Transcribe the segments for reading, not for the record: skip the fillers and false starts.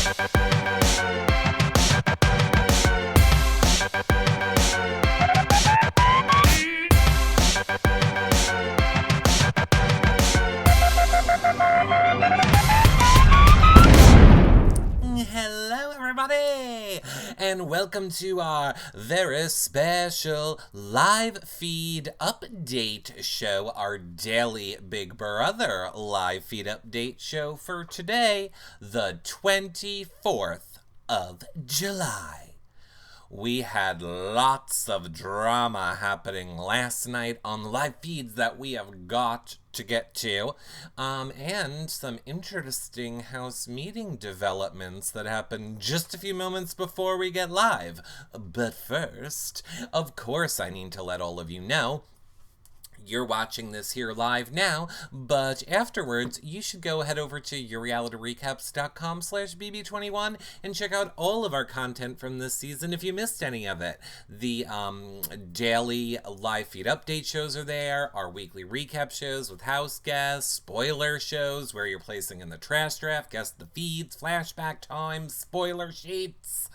Hello everybody, and welcome to our very special live feed update show, our daily Big Brother live feed update show for today, the 24th of July. We had lots of drama happening last night on the live feeds that we have got to get to, and some interesting house meeting developments that happened just a few moments before we get live. But first, of course, I need to let all of you know you're watching this here live now, but afterwards, you should go head over to yourrealityrecaps.com/bb21 and check out all of our content from this season if you missed any of it. The daily live feed update shows are there, our weekly recap shows with house guests, spoiler shows where you're placing in the trash draft, guess the feeds, flashback times, spoiler sheets.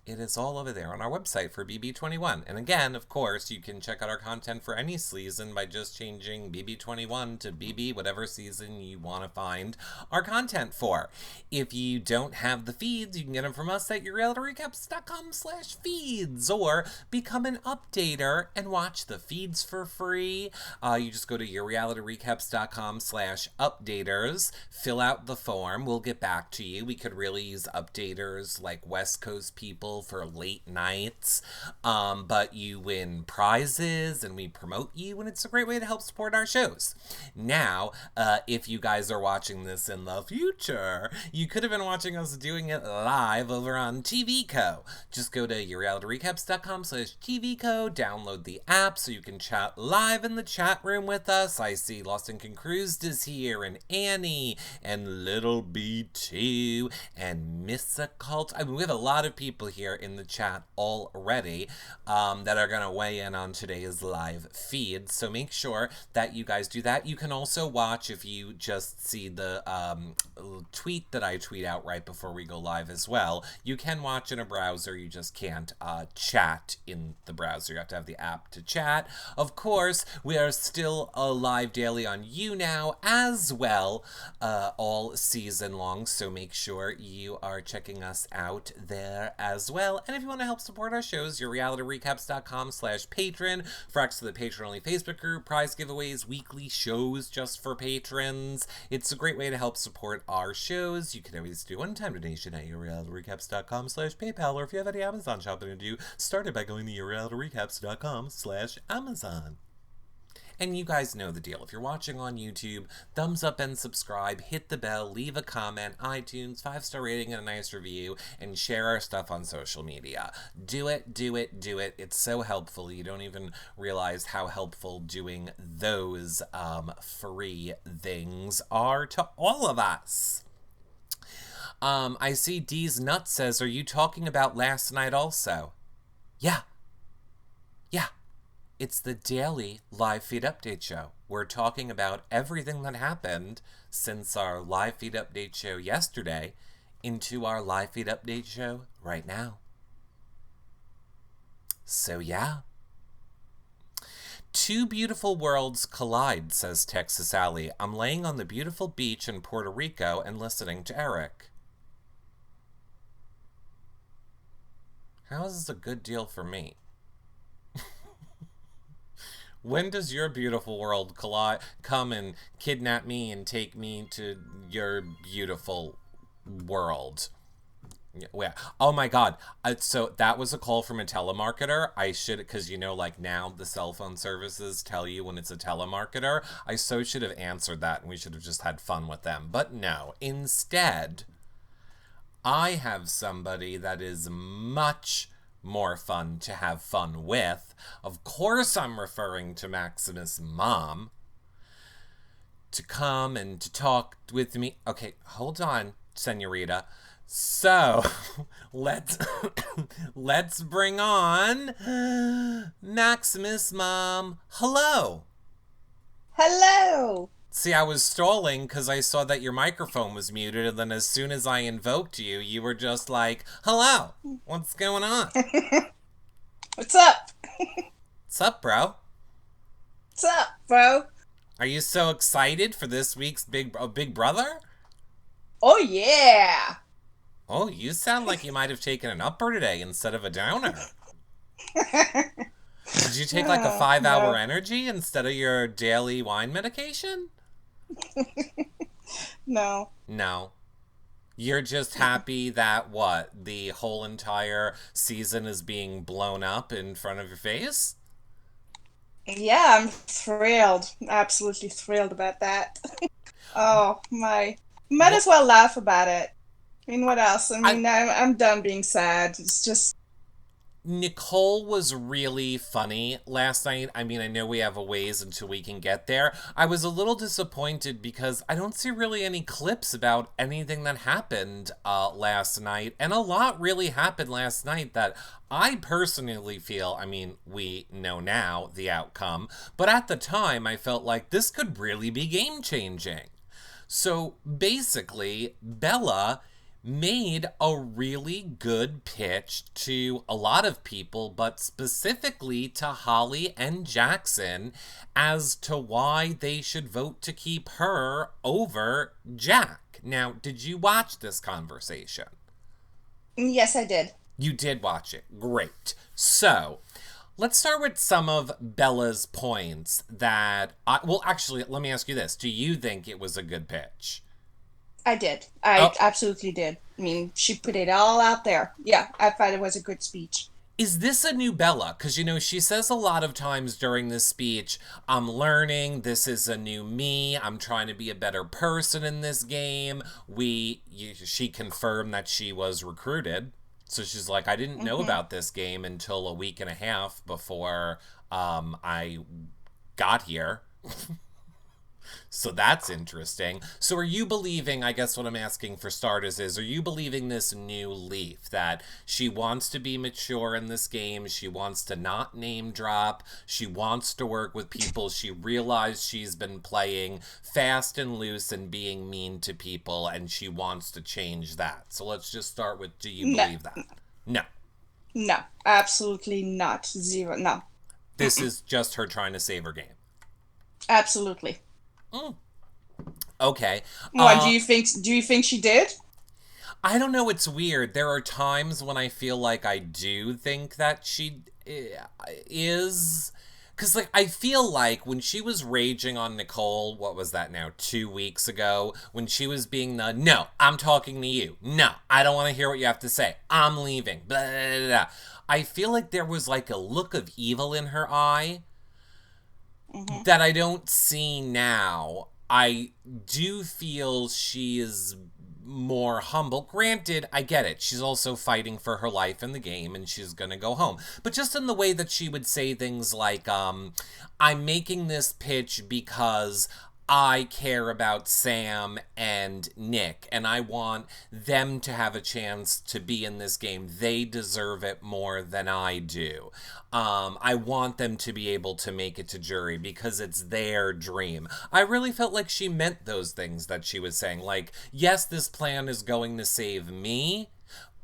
It is all over there on our website for BB21. And again, of course, you can check out our content for any season by just changing BB21 to BB, whatever season you want to find our content for. If you don't have the feeds, you can get them from us at yourrealityrecaps.com/feeds, or become an updater and watch the feeds for free. You just go to yourrealityrecaps.com/updaters, fill out the form, we'll get back to you. We could really use updaters like West Coast people for late nights, but you win prizes and we promote you, and it's a great way to help support our shows. Now, if you guys are watching this in the future, you could have been watching us doing it live over on TVco. Just go to yourrealityrecaps.com/TVco, download the app so you can chat live in the chat room with us. I see Lost and Confused is here, and Annie, and Little B2, and Miss Occult. I mean, we have a lot of people here in the chat already that are going to weigh in on today's live feed, so make sure that you guys do that. You can also watch, if you just see the tweet that I tweet out right before we go live as well, you can watch in a browser, you just can't chat in the browser. You have to have the app to chat. Of course, we are still live daily on YouNow as well, all season long, so make sure you are checking us out there as well. And if you want to help support our shows, yourrealityrecaps.com/patron for access to the patron-only Facebook group, prize giveaways, weekly shows just for patrons. It's a great way to help support our shows. You can always do one-time donation at yourrealityrecaps.com/PayPal, or if you have any Amazon shopping to do, start it by going to yourrealityrecaps.com/Amazon. And you guys know the deal. If you're watching on YouTube, thumbs up and subscribe, hit the bell, leave a comment, iTunes, 5-star rating and a nice review, and share our stuff on social media. Do it, do it, do it. It's so helpful. You don't even realize how helpful doing those free things are to all of us. I see D's Nuts says, are you talking about last night also? Yeah. It's the daily live feed update show. We're talking about everything that happened since our live feed update show yesterday into our live feed update show right now. So yeah. Two beautiful worlds collide, says Texas Alley. I'm laying on the beautiful beach in Puerto Rico and listening to Eric. How is this a good deal for me? When does your beautiful world come and kidnap me and take me to your beautiful world? Yeah. Oh my God. So that was a call from a telemarketer. I should, because like now the cell phone services tell you when it's a telemarketer. I should have answered that, and we should have just had fun with them. But no. Instead, I have somebody that is much more fun to have fun with. Of course I'm referring to Maximus' mom, to come and to talk with me. Okay, hold on, senorita. So, let's bring on Maximus' mom. Hello. Hello. See, I was stalling because I saw that your microphone was muted, and then as soon as I invoked you, you were just like, hello, what's going on? What's up? What's up, bro? What's up, bro? Are you so excited for this week's Big Brother? Oh yeah. Oh, you sound like you might have taken an upper today instead of a downer. Did you take like a Oh, 5 hour no. energy instead of your daily wine medication? No. No. You're just happy that what? The whole entire season is being blown up in front of your face? Yeah, I'm thrilled. Absolutely thrilled about that. Oh my. Might Well, as well laugh about it. I mean, what else? I I mean, I'm done being sad. It's just Nicole was really funny last night. I mean, I know we have a ways until we can get there. I was a little disappointed because I don't see really any clips about anything that happened last night. And a lot really happened last night that I personally feel, I mean, we know now the outcome, but at the time I felt like this could really be game changing. So basically, Bella made a really good pitch to a lot of people, but specifically to Holly and Jackson as to why they should vote to keep her over Jack. Now, did you watch this conversation? yes, I did. You did watch it. Great. So, let's start with some of Bella's points that well, actually, let me ask you this. Do you think it was a good pitch? I did. I Oh, absolutely did. I mean, she put it all out there. Yeah, I thought it was a good speech. is this a new Bella? Because, she says a lot of times during this speech, I'm learning, this is a new me, I'm trying to be a better person in this game. She confirmed that she was recruited. So she's like, I didn't know Hmm. about this game until a week and a half before I got here. So that's interesting. So are you believing, I guess what I'm asking for starters is, are you believing this new Leaf that she wants to be mature in this game, she wants to not name drop, she wants to work with people, she realized she's been playing fast and loose and being mean to people and she wants to change that. So let's just start with, do you No, believe that? No. no, absolutely not. Zero. No. This is just her trying to save her game. Absolutely. Mm, okay. What do you think? Do you think she did? I don't know. It's weird. There are times when I feel like I do think that she is. Because, like, I feel like when she was raging on Nicole, what was that now, 2 weeks ago, when she was being the, no, I'm talking to you. No, I don't want to hear what you have to say. I'm leaving. Blah, blah, blah. I feel like there was, like, a look of evil in her eye Hmm. that I don't see now. I do feel she is more humble. Granted, I get it. She's also fighting for her life in the game and she's going to go home. But just in the way that she would say things like, I'm making this pitch because I care about Sam and Nick, and I want them to have a chance to be in this game. They deserve it more than I do. I want them to be able to make it to jury because it's their dream. I really felt like she meant those things that she was saying. Like, yes, this plan is going to save me,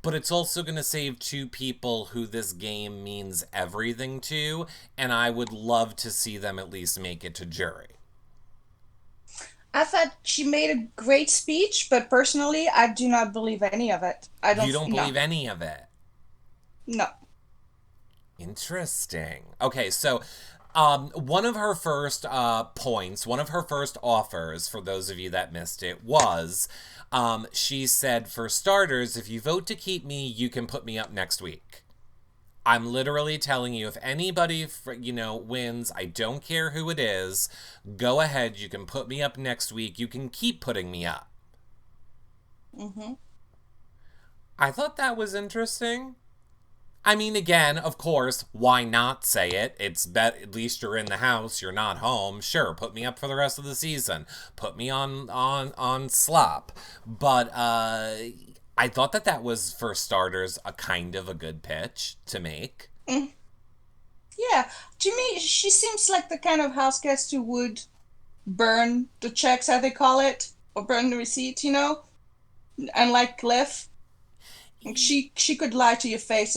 but it's also going to save two people who this game means everything to, and I would love to see them at least make it to jury. I thought she made a great speech, but personally, I do not believe any of it. I You don't. don't No, believe any of it. no. Interesting. Okay, so one of her first points, one of her first offers, for those of you that missed it, was she said, for starters, if you vote to keep me, you can put me up next week. I'm literally telling you, if anybody, wins, I don't care who it is, go ahead, you can put me up next week, you can keep putting me up. Hmm. I thought that was interesting. I mean, again, of course, why not say it? At least you're in the house, you're not home. Sure, put me up for the rest of the season. Put me on slop. But I thought that was, for starters, a kind of a good pitch to make. Yeah, to me, she seems like the kind of house guest who would burn the checks, as they call it, or burn the receipts, unlike Cliff. She could lie to your face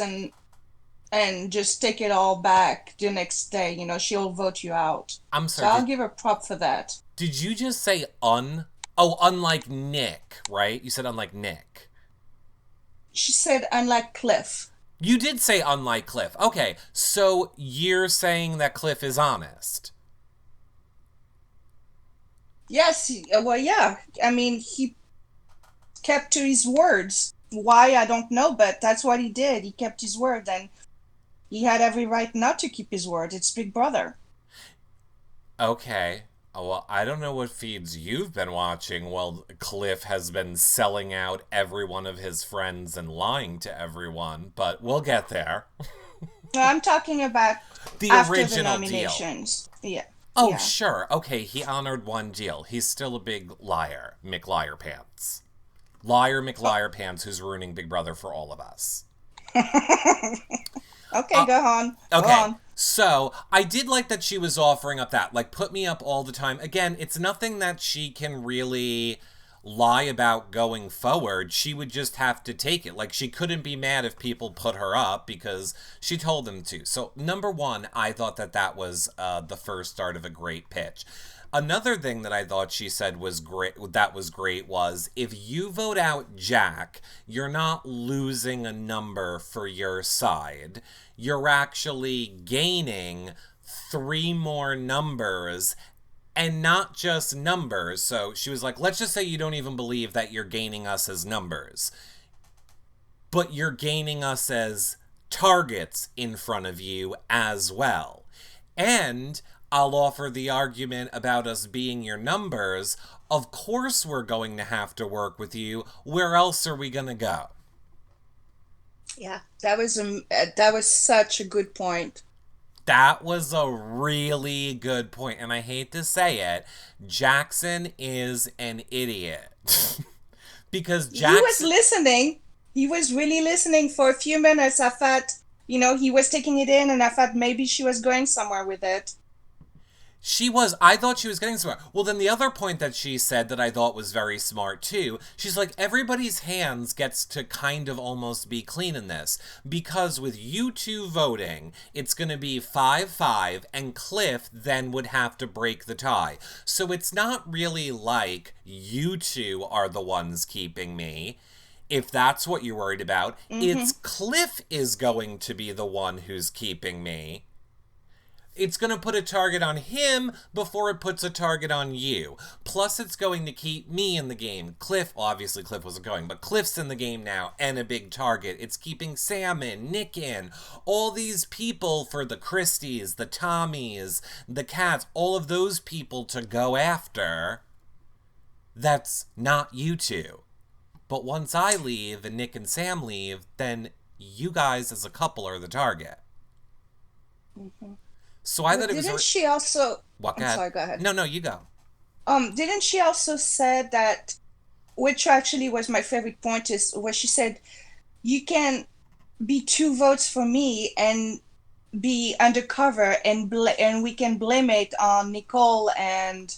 and just take it all back the next day. She'll vote you out. I'm So sorry, I'll give her prop for that. did you just say un? Oh, unlike Nick, right? You said unlike Nick. She said unlike Cliff. You did say unlike Cliff. Okay, so you're saying that Cliff is honest. Yes, well, yeah. I mean, he kept to his words. Why, I don't know, but that's what he did. He kept his word, and he had every right not to keep his word. It's Big Brother. Okay. Well, I don't know what feeds you've been watching while Cliff has been selling out every one of his friends and lying to everyone, but we'll get there. No, I'm talking about The after the original deal. nominations. Yeah, Oh, yeah. sure. Okay, he honored one deal. He's still a big liar. McLiar Pants. Liar McLiar Pants who's ruining Big Brother for all of us. Okay, go on. Go Okay, on. so I did like that she was offering up that. Like, put me up all the time. Again, it's nothing that she can really lie about going forward. She would just have to take it. Like, she couldn't be mad if people put her up because she told them to. So, number one, I thought that that was the first start of a great pitch. Another thing that I thought she said was great, that was great, was if you vote out Jack, you're not losing a number for your side. You're actually gaining three more numbers, and not just numbers. So she was like, let's just say you don't even believe that you're gaining us as numbers, but you're gaining us as targets in front of you as well. And I'll offer the argument about us being your numbers. Of course, we're going to have to work with you. Where else are we going to go? Yeah, that was such a good point. That was a really good point, and I hate to say it, Jackson is an idiot. Because He was Jackson, listening. He was really listening for a few minutes. I thought, he was taking it in, and I thought maybe she was going somewhere with it. I thought she was getting smart. Well, then the other point that she said that I thought was very smart too, she's like, everybody's hands gets to kind of almost be clean in this. Because with you two voting, it's going to be 5-5, and Cliff then would have to break the tie. So it's not really like you two are the ones keeping me. If that's what you're worried about, Mm-hmm. it's Cliff is going to be the one who's keeping me. It's going to put a target on him before it puts a target on you. Plus, it's going to keep me in the game. Cliff, well, obviously Cliff wasn't going, but Cliff's in the game now and a big target. It's keeping Sam in, Nick in, all these people for the Christies, the Tommies, the Cats, all of those people to go after. That's not you two. But once I leave and Nick and Sam leave, then you guys as a couple are the target. Mm-hmm. So I thought it was. Didn't she also? What? Go I'm ahead. sorry. Go ahead. No, you go. Didn't she also said that, which actually was my favorite point, is where she said you can be two votes for me and be undercover and we can blame it on Nicole and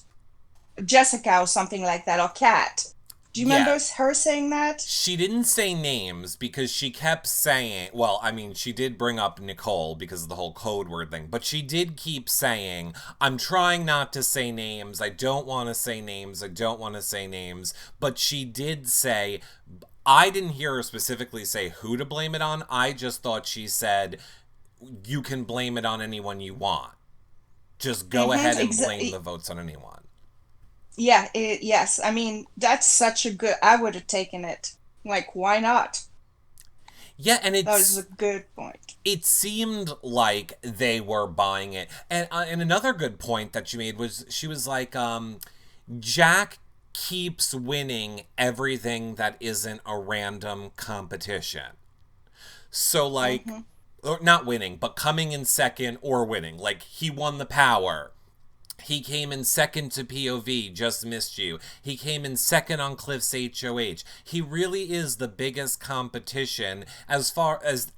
Jessica or something like that, or Kat. Do you remember Yeah. her saying that? She didn't say names because she kept saying, well, I mean, she did bring up Nicole because of the whole code word thing, but she did keep saying, I'm trying not to say names. I don't want to say names. I don't want to say names. But she did say, I didn't hear her specifically say who to blame it on. I just thought she said, you can blame it on anyone you want. Just go Mm-hmm. ahead and blame the votes on anyone. Yeah, yes. I mean, that's such a good. I would have taken it. Like, why not? Yeah, and That was it's a good point. it seemed like they were buying it. And another good point that she made was she was like, Jack keeps winning everything that isn't a random competition. So like, Mm-hmm. or not winning, but coming in second or winning. Like he won the power. He came in second to POV, just missed you. He came in second on Cliff's HOH. He really is the biggest competition as far as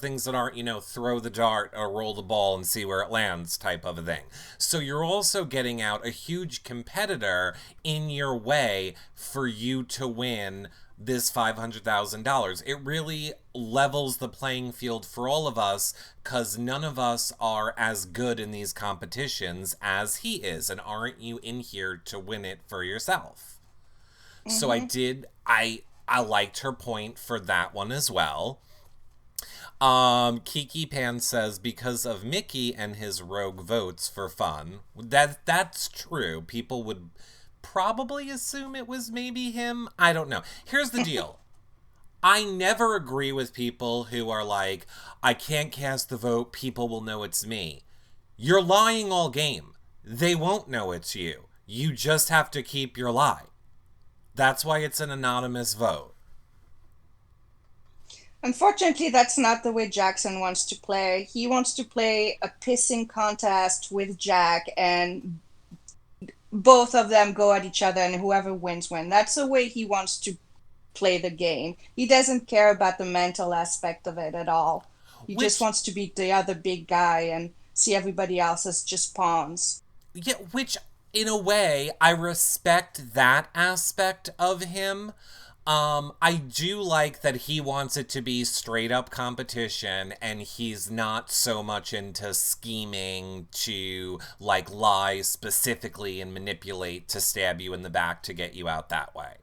things that aren't, throw the dart or roll the ball and see where it lands type of a thing. So you're also getting out a huge competitor in your way for you to win this $500,000. It really levels the playing field for all of us because none of us are as good in these competitions as he is. And aren't you in here to win it for yourself? So I Mm-hmm. did, I liked her point for that one as well. Kiki Pan says because of Mickey and his rogue votes for fun. That's true. People would probably assume it was maybe him. I don't know. Here's the deal. I never agree with people who are like, I can't cast the vote, people will know it's me. You're lying all game. They won't know it's you. You just have to keep your lie. That's why it's an anonymous vote. Unfortunately, that's not the way Jackson wants to play. He wants to play a pissing contest with Jack, and both of them go at each other, and whoever wins. That's the way he wants to play the game. He doesn't care about the mental aspect of it at all. He just Which, wants to be the other big guy and see everybody else as just pawns. yeah, which in a way, I respect that aspect of him. I do like that he wants it to be straight up competition and he's not so much into scheming to like lie specifically and manipulate to stab you in the back to get you out that way.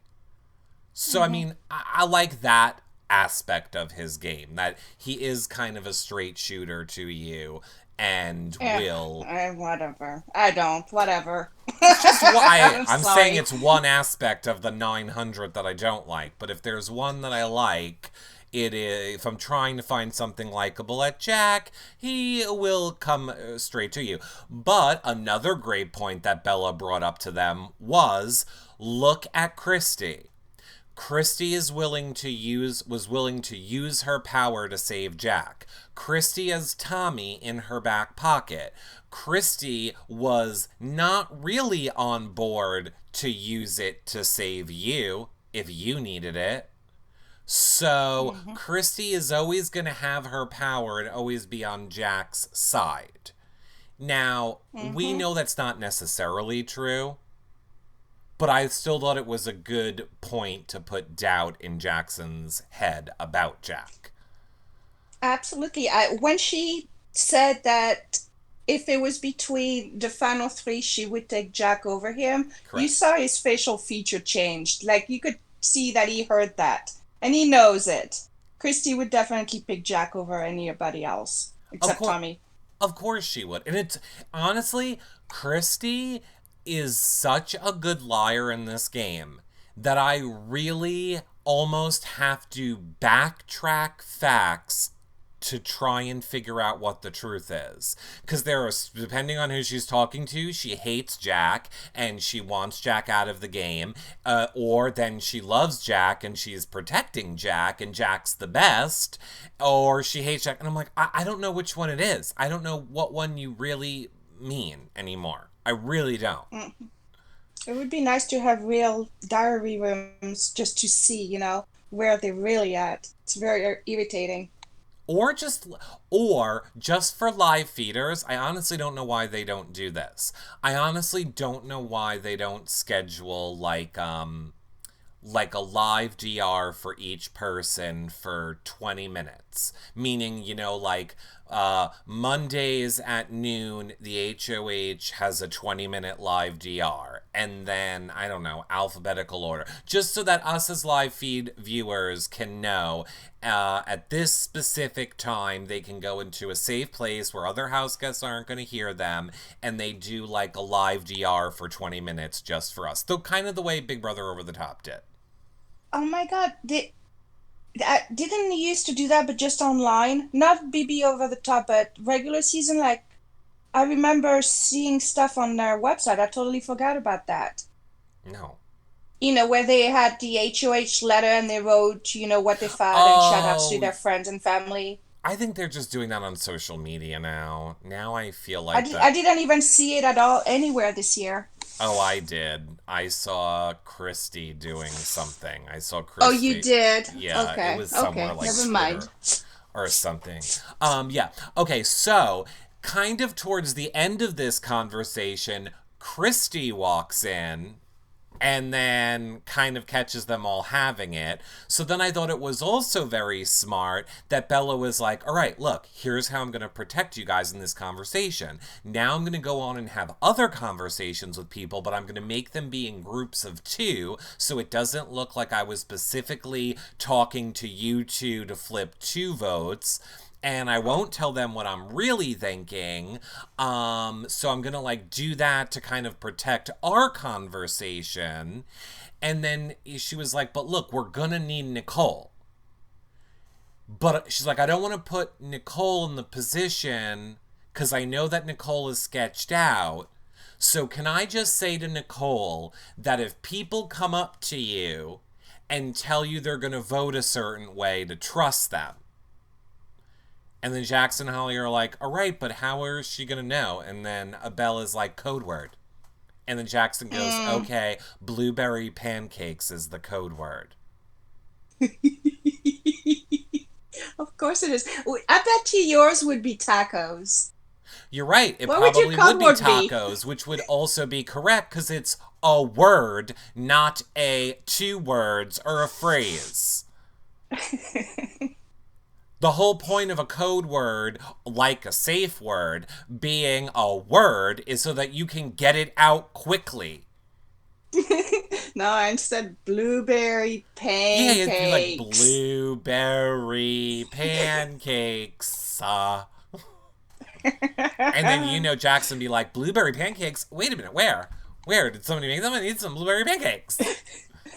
So, I Hmm. mean, I like that aspect of his game, that he is kind of a straight shooter to you and Yeah, will. whatever. I don't. Whatever. It's just why I'm I'm saying sorry. it's one aspect of the 900 that I don't like. But if there's one that I like, it is if I'm trying to find something likable at Jack, he will come straight to you. But another great point that Bella brought up to them was look at Christy. Christy was willing to use her power to save Jack. Christy has Tommy in her back pocket. Christy was not really on board to use it to save you if you needed it. So Hmm. Christy is always going to have her power and always be on Jack's side. Now, we Hmm. know that's not necessarily true, but I still thought it was a good point to put doubt in Jackson's head about Jack. Absolutely. When she said that if it was between the final three, she would take Jack over him, you Correct. saw his facial feature changed. Like you could see that he heard that and he knows it. Christy would definitely pick Jack over anybody else Of except course, Tommy. of course she would. And it's honestly, Christy is such a good liar in this game that I really almost have to backtrack facts to try and figure out what the truth is. Because there are, depending on who she's talking to, she hates Jack and she wants Jack out of the game. Or then she loves Jack and she's protecting Jack and Jack's the best. Or she hates Jack. And I'm like, I don't know which one it is. I don't know what one you really mean anymore. I really don't. Mm. It would be nice to have real diary rooms just to see, where they're really at. It's very irritating. or just or just for live feeders. I honestly don't know why they don't do this. I honestly don't know why they don't schedule like a live DR for each person for 20 minutes. Meaning, like Mondays at noon, the HOH has a 20-minute live DR. And then, I don't know, alphabetical order. Just so that us as live feed viewers can know at this specific time, they can go into a safe place where other house guests aren't going to hear them. And they do like a live DR for 20 minutes just for us. Though, kind of the way Big Brother Over the Top did. Oh my God, didn't he used to do that, but just online? Not BB over the top, but regular season. Like I remember seeing stuff on their website. I totally forgot about that. No. Where they had the HOH letter and they wrote, what they found and shout outs to Oh, their friends and family. I think they're just doing that on social media now. Now I feel I like did, that. I didn't even see it at all anywhere this year. Oh, I did. I saw Christy doing something. I saw Oh, you Christy. did? Yeah, it Okay, was somewhere okay, like never mind. Twitter or something. Yeah. Okay, so kind of towards the end of this conversation, Christy walks in and then kind of catches them all having it. So then I thought it was also very smart that Bella was like, all right, look, here's how I'm going to protect you guys in this conversation. Now I'm going to go on and have other conversations with people, but I'm going to make them be in groups of two so it doesn't look like I was specifically talking to you two to flip two votes, and I won't tell them what I'm really thinking. So I'm gonna like do that to kind of protect our conversation. And then she was like, but look, we're gonna need Nicole. But she's like, I don't want to put Nicole in the position because I know that Nicole is sketched out. So can I just say to Nicole that if people come up to you and tell you they're going to vote a certain way, to trust them? And then Jackson and Holly are like, all right, but how is she going to know? And then Abel is like, code word. And then Jackson goes, Mm. okay, blueberry pancakes is the code word. Of course it is. I bet you yours would be tacos. You're right, it What would your probably would code be word be? tacos, which would also be correct because it's a word, not a two words or a phrase. The whole point of a code word, like a safe word, being a word is so that you can get it out quickly. No, I said blueberry Yeah, it'd be like pancakes. blueberry pancakes. And then Jackson be like, blueberry pancakes? Wait a minute, where? Where? Did somebody make them? I need some blueberry pancakes.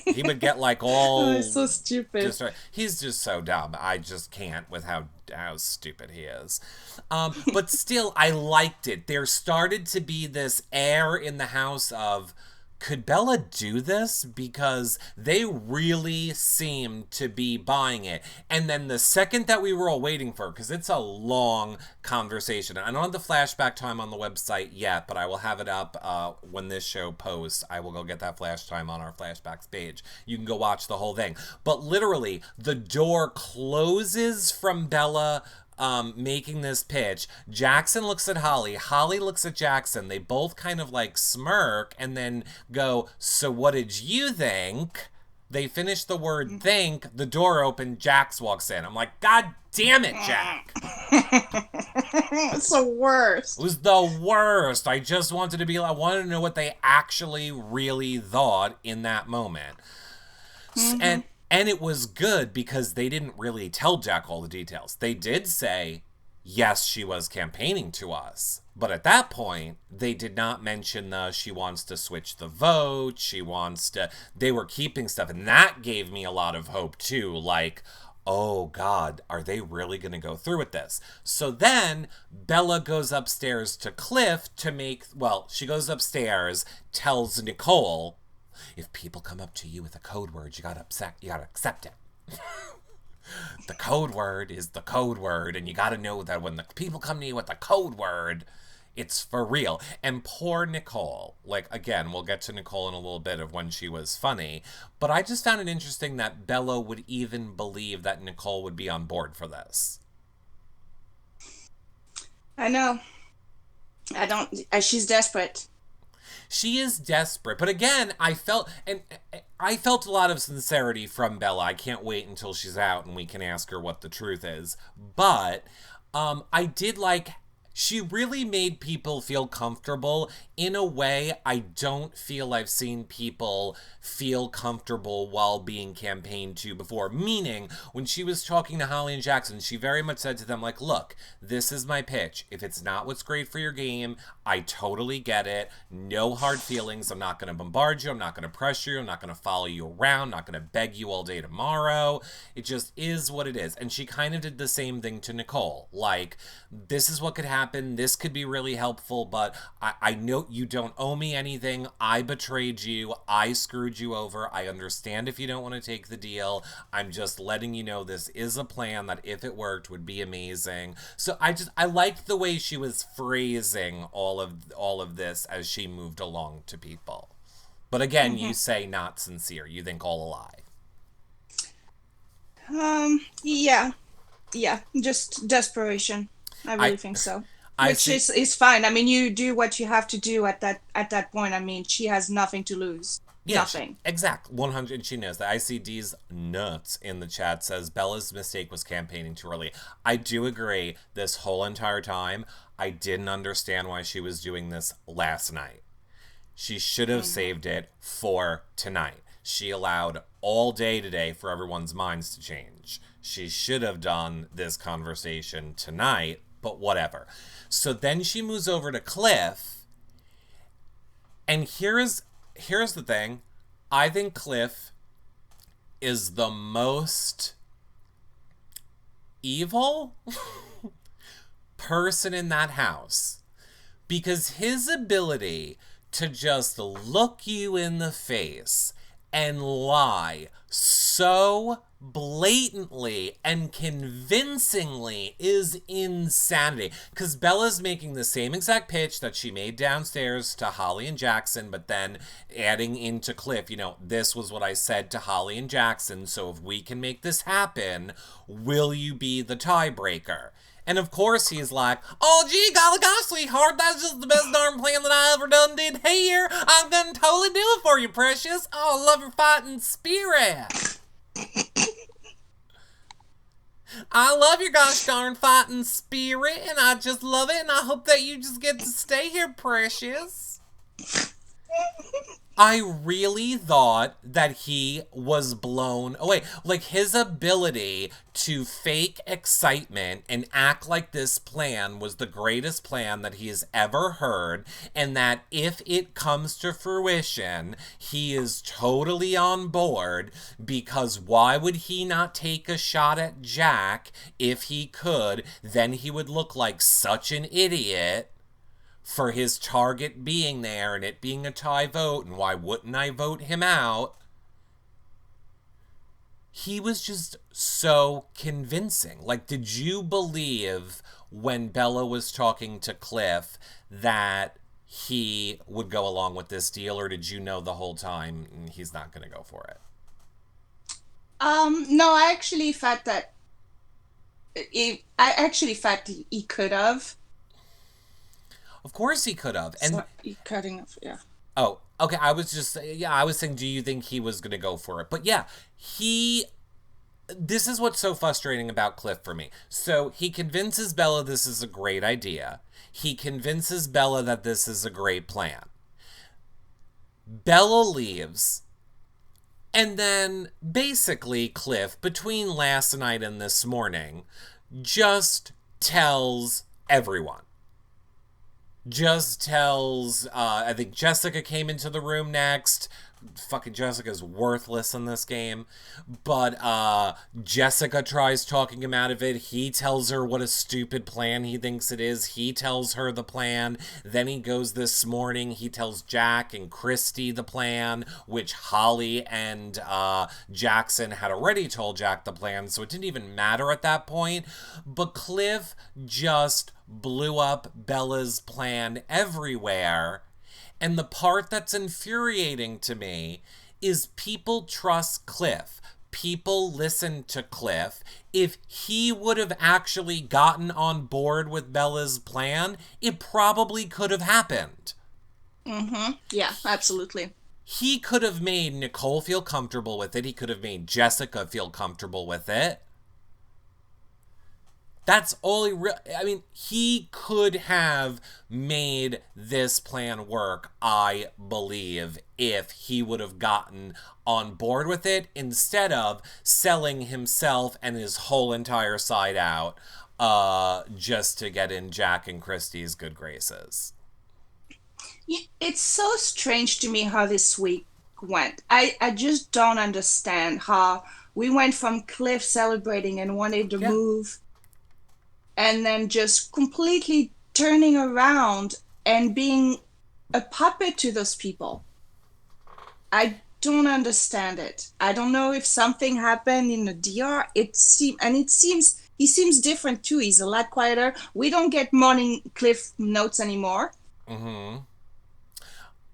He would get like Oh, it's all so stupid. just he's just so dumb. I just can't with how stupid he is. But still, I liked it. There started to be this air in the house of, could Bella do this? Because they really seemed to be buying it. And then the second that we were all waiting for, because it's a long conversation. I don't have the flashback time on the website yet, but I will have it up when this show posts. I will go get that flash time on our flashbacks page. You can go watch the whole thing. But literally, the door closes from Bella making this pitch. Jackson looks at Holly. Holly looks at Jackson. They both kind of like smirk and then go, so what did you think? They finish the word think. The door opened. Jax walks in. I'm like, God damn it, Jack. It's the worst. It was the worst. I just wanted to I wanted to know what they actually really thought in that moment. Mm-hmm. And it was good because they didn't really tell Jack all the details. They did say, yes, she was campaigning to us. But at that point, they did not mention she wants to switch the vote. They were keeping stuff. And that gave me a lot of hope too. Like, oh God, are they really going to go through with this? So then Bella goes upstairs to Cliff she goes upstairs, tells Nicole, if people come up to you with a code word, you gotta accept it. The code word is the code word, and you gotta know that when the people come to you with the code word, it's for real. And poor Nicole. Like, again, we'll get to Nicole in a little bit of when she was funny, but I just found it interesting that Bella would even believe that Nicole would be on board for this. I know. I don't. She's desperate. She is desperate, but again, I felt a lot of sincerity from Bella. I can't wait until she's out and we can ask her what the truth is. But I did like, she really made people feel comfortable in a way I don't feel I've seen people feel comfortable while being campaigned to before. Meaning, when she was talking to Holly and Jackson, she very much said to them, like, look, this is my pitch. If it's not what's great for your game, I totally get it. No hard feelings. I'm not going to bombard you. I'm not going to pressure you. I'm not going to follow you around. I'm not going to beg you all day tomorrow. It just is what it is. And she kind of did the same thing to Nicole. Like, this is what could happen happen. This could be really helpful, but I know you don't owe me anything. I betrayed you. I screwed you over. I understand if you don't want to take the deal. I'm just letting you know this is a plan that, if it worked, would be amazing. So I liked the way she was phrasing all of this as she moved along to people. But again, you say not sincere. You think all a lie. Yeah, yeah, just desperation. I I really think so. I Which see. is fine. I mean, you do what you have to do at that point. I mean, she has nothing to lose. Yeah, Nothing. exact 100. She knows that. ICD's nuts in the chat says Bella's mistake was campaigning too early. I do agree. This whole entire time, I didn't understand why she was doing this last night. She should have saved it for tonight. She allowed all day today for everyone's minds to change. She should have done this conversation tonight, but whatever. So then she moves over to Cliff, and here's the thing. I think Cliff is the most evil person in that house, because his ability to just look you in the face and lie so blatantly and convincingly is insanity. Because Bella's making the same exact pitch that she made downstairs to Holly and Jackson, but then adding into Cliff, this was what I said to Holly and Jackson, so if we can make this happen, will you be the tiebreaker? And of course he's like, oh gee, golly gosh, sweetheart, that's just the best darn plan that I ever done did here. I'm gonna totally do it for you, precious. Oh, I love your fighting spirit. I love your gosh darn fighting spirit, and I just love it, and I hope that you just get to stay here, precious. I really thought that he was blown away. Like, his ability to fake excitement and act like this plan was the greatest plan that he has ever heard, and that if it comes to fruition, he is totally on board, because why would he not take a shot at Jack if he could? Then he would look like such an idiot for his target being there and it being a tie vote, and why wouldn't I vote him out? He was just so convincing. Like, did you believe when Bella was talking to Cliff that he would go along with this deal, or did you know the whole time he's not going to go for it? No, I actually thought that he could have. Of course he could have. And So he cutting off, yeah. oh, okay. I was saying, do you think he was going to go for it? But yeah, this is what's so frustrating about Cliff for me. So he convinces Bella this is a great idea. He convinces Bella that this is a great plan. Bella leaves. And then basically Cliff, between last night and this morning, just tells everyone. I think Jessica came into the room next. Fucking Jessica's worthless in this game. But Jessica tries talking him out of it. He tells her what a stupid plan he thinks it is. He tells her the plan. Then he goes this morning. He tells Jack and Christy the plan, which Holly and Jackson had already told Jack the plan, so it didn't even matter at that point. But Cliff just blew up Bella's plan everywhere. And the part that's infuriating to me is people trust Cliff. People listen to Cliff. If he would have actually gotten on board with Bella's plan, it probably could have happened. Mm-hmm. Yeah, absolutely. He could have made Nicole feel comfortable with it. He could have made Jessica feel comfortable with it. That's all he could have made this plan work, I believe, if he would have gotten on board with it, instead of selling himself and his whole entire side out just to get in Jack and Christie's good graces. It's so strange to me how this week went. I just don't understand how we went from Cliff celebrating and wanted to move, and then just completely turning around and being a puppet to those people. I don't understand it. I don't know if something happened in the DR. It seems he seems different too. He's a lot quieter. We don't get morning cliff notes anymore. Mm-hmm.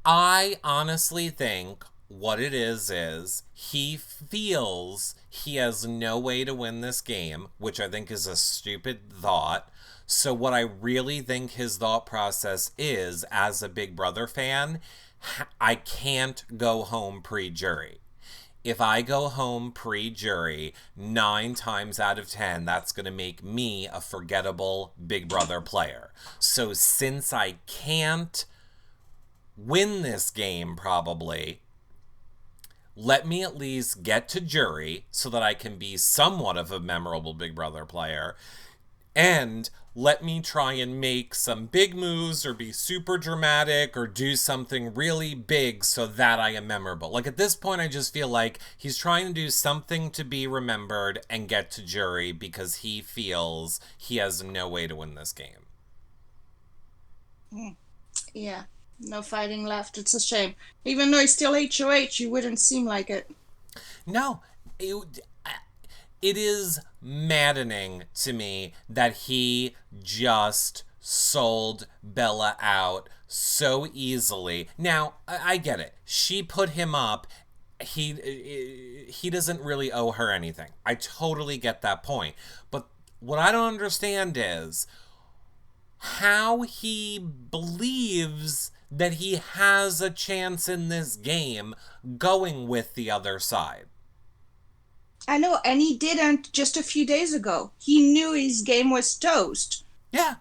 I honestly think what it is he feels he has no way to win this game, which I think is a stupid thought. So, what I really think his thought process is, as a Big Brother fan, I can't go home pre jury. If I go home pre jury, 9 times out of 10, that's going to make me a forgettable Big Brother player. So, since I can't win this game, probably, let me at least get to jury so that I can be somewhat of a memorable Big Brother player. And let me try and make some big moves or be super dramatic or do something really big so that I am memorable. Like, at this point, I just feel like he's trying to do something to be remembered and get to jury because he feels he has no way to win this game. Yeah, no fighting left. It's a shame. Even though he's still HOH, you wouldn't seem like it. No, it is maddening to me that he just sold Bella out so easily. Now, I get it. She put him up. He doesn't really owe her anything. I totally get that point. But what I don't understand is how he believes that he has a chance in this game going with the other side. I know, and he didn't just a few days ago. He knew his game was toast. Yeah.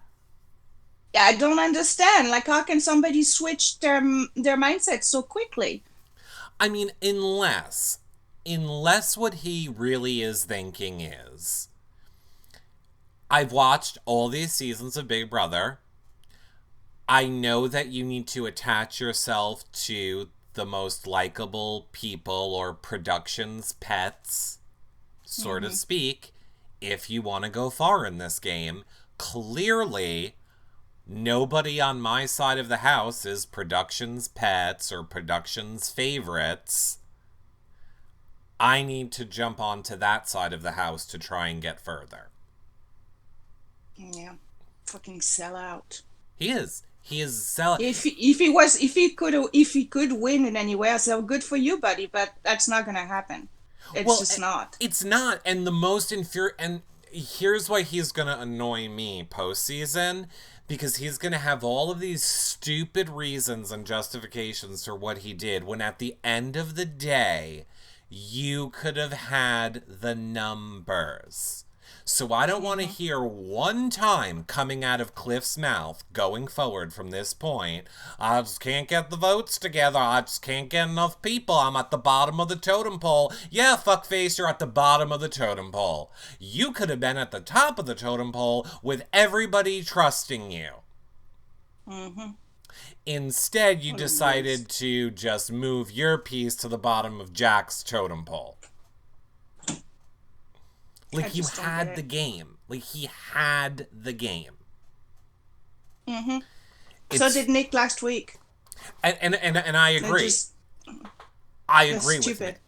I don't understand. Like, how can somebody switch their mindset so quickly? I mean, unless what he really is thinking is, I've watched all these seasons of Big Brother. I know that you need to attach yourself to the most likable people or production's pets, so to speak, if you want to go far in this game. Clearly, nobody on my side of the house is production's pets or production's favorites. I need to jump onto that side of the house to try and get further. Yeah, fucking sell out. He is. He is selling. If he could win in any way, I say, well, good for you, buddy. But that's not gonna happen. It's just not. It's not. And the most and here's why he's gonna annoy me postseason, because he's gonna have all of these stupid reasons and justifications for what he did, when at the end of the day, you could have had the numbers. So I don't want to hear one time coming out of Cliff's mouth going forward from this point, I just can't get the votes together. I just can't get enough people. I'm at the bottom of the totem pole. Yeah, fuckface, you're at the bottom of the totem pole. You could have been at the top of the totem pole with everybody trusting you. Mm-hmm. Instead, you decided to just move your piece to the bottom of Jack's totem pole. Like, you had the game. Like, he had the game. Mm-hmm. So did Nick last week. And I agree. I agree with Nick.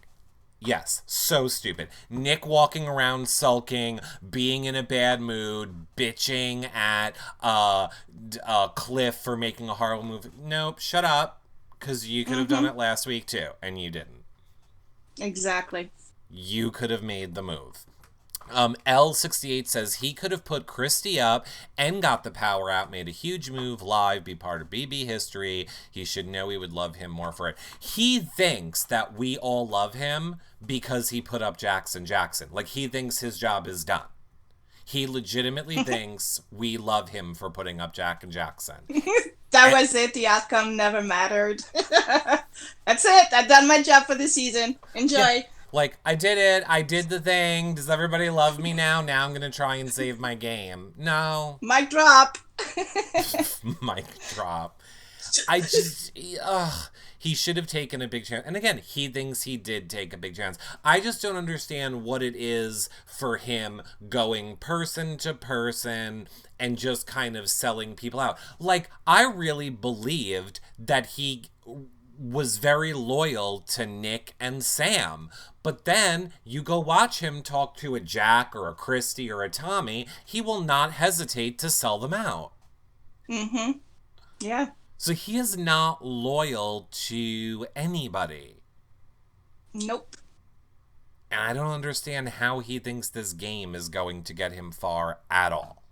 Yes, so stupid. Nick walking around sulking, being in a bad mood, bitching at Cliff for making a horrible move. Nope, shut up. Because you could have done it last week too, and you didn't. Exactly. You could have made the move. L68 says he could have put Christy up and got the power out, made a huge move live, be part of BB history. He should know we would love him more for it. He thinks that we all love him because he put up Jackson. Like, he thinks his job is done. He legitimately thinks we love him for putting up Jack and Jackson. That was it. The outcome never mattered. That's it. I've done my job for the season. Enjoy. Yeah. Like, I did it. I did the thing. Does everybody love me now? Now I'm going to try and save my game. No. Mic drop. Mic drop. I just... He should have taken a big chance. And again, he thinks he did take a big chance. I just don't understand what it is for him going person to person and just kind of selling people out. Like, I really believed that he was very loyal to Nick and Sam. But then you go watch him talk to a Jack or a Christy or a Tommy, he will not hesitate to sell them out. Mm-hmm. Yeah. So he is not loyal to anybody. Nope. And I don't understand how he thinks this game is going to get him far at all.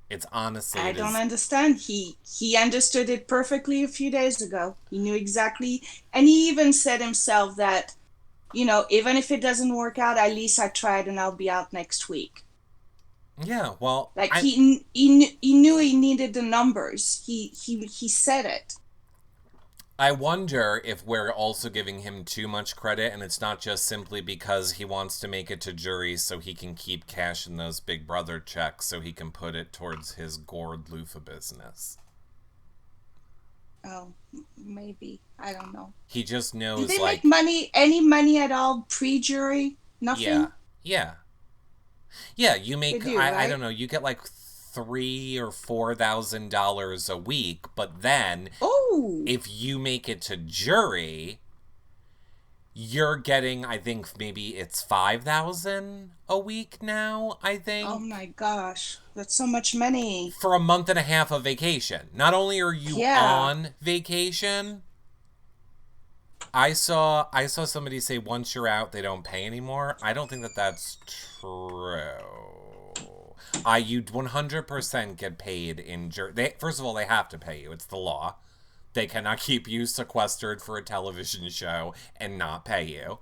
It's honestly... I don't understand. He understood it perfectly a few days ago. He knew exactly, and he even said himself that, even if it doesn't work out, at least I tried and I'll be out next week. Yeah, well... Like, he knew he needed the numbers. He said it. I wonder if we're also giving him too much credit and it's not just simply because he wants to make it to jury so he can keep cashing those Big Brother checks so he can put it towards his gourd loofah business. Oh, maybe. I don't know. He just knows, Did they make money, any money at all pre-jury? Nothing? Yeah. Yeah, you make, They do, I right? don't know, you get like $3,000 or $4,000 a week, but then if you make it to jury, you're getting, I think maybe it's $5,000 a week now, I think. Oh my gosh, that's so much money. For a month and a half of vacation. Not only are you on vacation, I saw somebody say once you're out, they don't pay anymore. I don't think that that's true. You 100% get paid in jury. First of all, they have to pay you. It's the law. They cannot keep you sequestered for a television show and not pay you.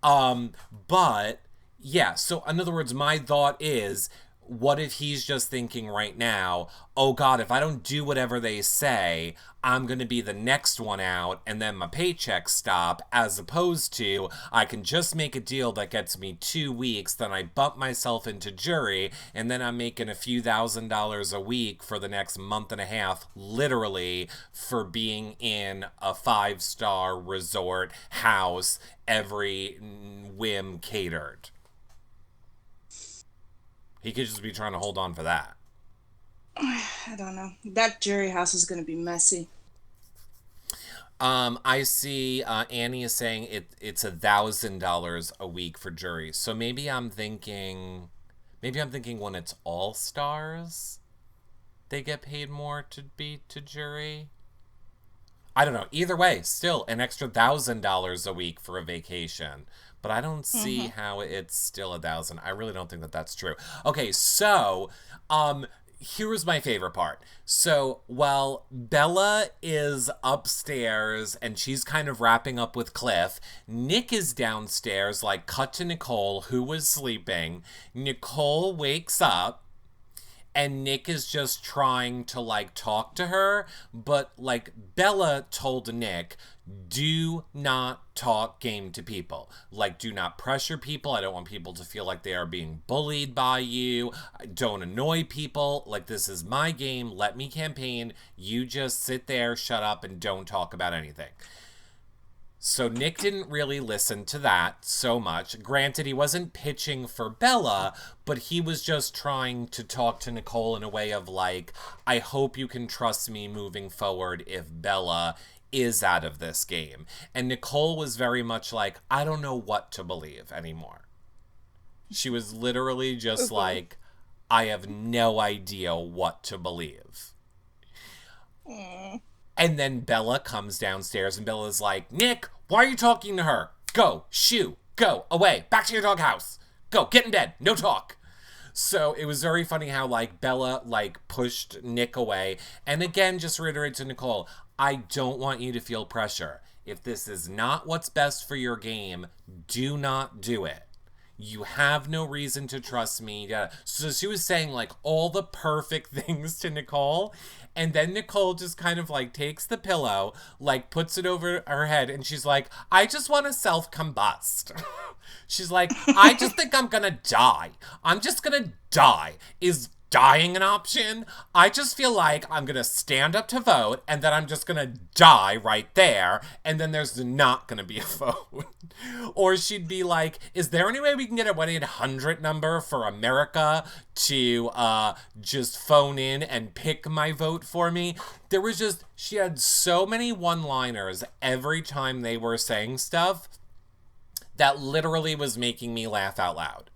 But yeah, so in other words, my thought is, what if he's just thinking right now, oh God, if I don't do whatever they say, I'm going to be the next one out and then my paychecks stop, as opposed to I can just make a deal that gets me 2 weeks, then I bump myself into jury, and then I'm making a few $1,000s a week for the next month and a half, literally, for being in a 5-star resort house, every whim catered. He could just be trying to hold on for that. I don't know. That jury house is going to be messy. I see Annie is saying it's $1,000 a week for jury. So maybe I'm thinking when it's all stars, they get paid more to be to jury. I don't know. Either way, still an extra $1,000 a week for a vacation. But I don't see how it's still 1,000. I really don't think that that's true. Okay, so here was my favorite part. So while Bella is upstairs and she's kind of wrapping up with Cliff, Nick is downstairs, like cut to Nicole, who was sleeping. Nicole wakes up. And Nick is just trying to, like, talk to her. But, like, Bella told Nick, do not talk game to people. Like, do not pressure people. I don't want people to feel like they are being bullied by you. Don't annoy people. Like, this is my game. Let me campaign. You just sit there, shut up, and don't talk about anything. So Nick didn't really listen to that so much. Granted, he wasn't pitching for Bella, but he was just trying to talk to Nicole in a way of like, I hope you can trust me moving forward if Bella is out of this game. And Nicole was very much like, I don't know what to believe anymore. She was literally just like, I have no idea what to believe. And then Bella comes downstairs and Bella's like, Nick, why are you talking to her? Go, shoo, go, away, back to your doghouse. Go, get in bed, no talk. So it was very funny how, like, Bella, like, pushed Nick away. And again, just reiterate to Nicole, I don't want you to feel pressure. If this is not what's best for your game, do not do it. You have no reason to trust me. Yeah. So she was saying, like, all the perfect things to Nicole. And then Nicole just kind of, like, takes the pillow, like, puts it over her head. And she's like, I just want to self-combust. She's like, I just think I'm going to die. I'm just going to die. Is dying an option? I just feel like I'm gonna stand up to vote and then I'm just gonna die right there and then there's not gonna be a vote. Or she'd be like, is there any way we can get a 1-800 number for America to just phone in and pick my vote for me? There was just, she had so many one-liners every time they were saying stuff that literally was making me laugh out loud.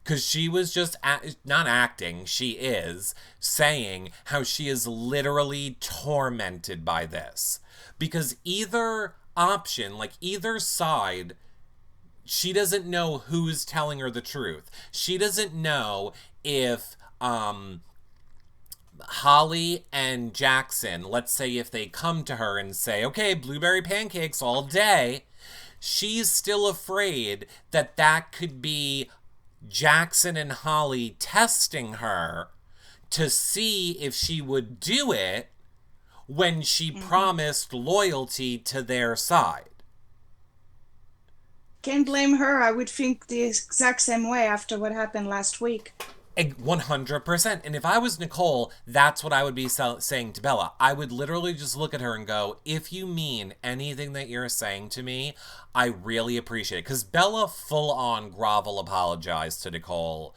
Because she was just, not acting, she is saying how she is literally tormented by this. Because either option, like either side, she doesn't know who's telling her the truth. She doesn't know if Holly and Jackson, let's say if they come to her and say, okay, blueberry pancakes all day, she's still afraid that that could be Jackson and Holly testing her to see if she would do it when she promised loyalty to their side. Can't blame her. I would think the exact same way after what happened last week. 100%. And if I was Nicole, that's what I would be saying to Bella. I would literally just look at her and go, if you mean anything that you're saying to me, I really appreciate it. Because Bella full on grovel apologized to Nicole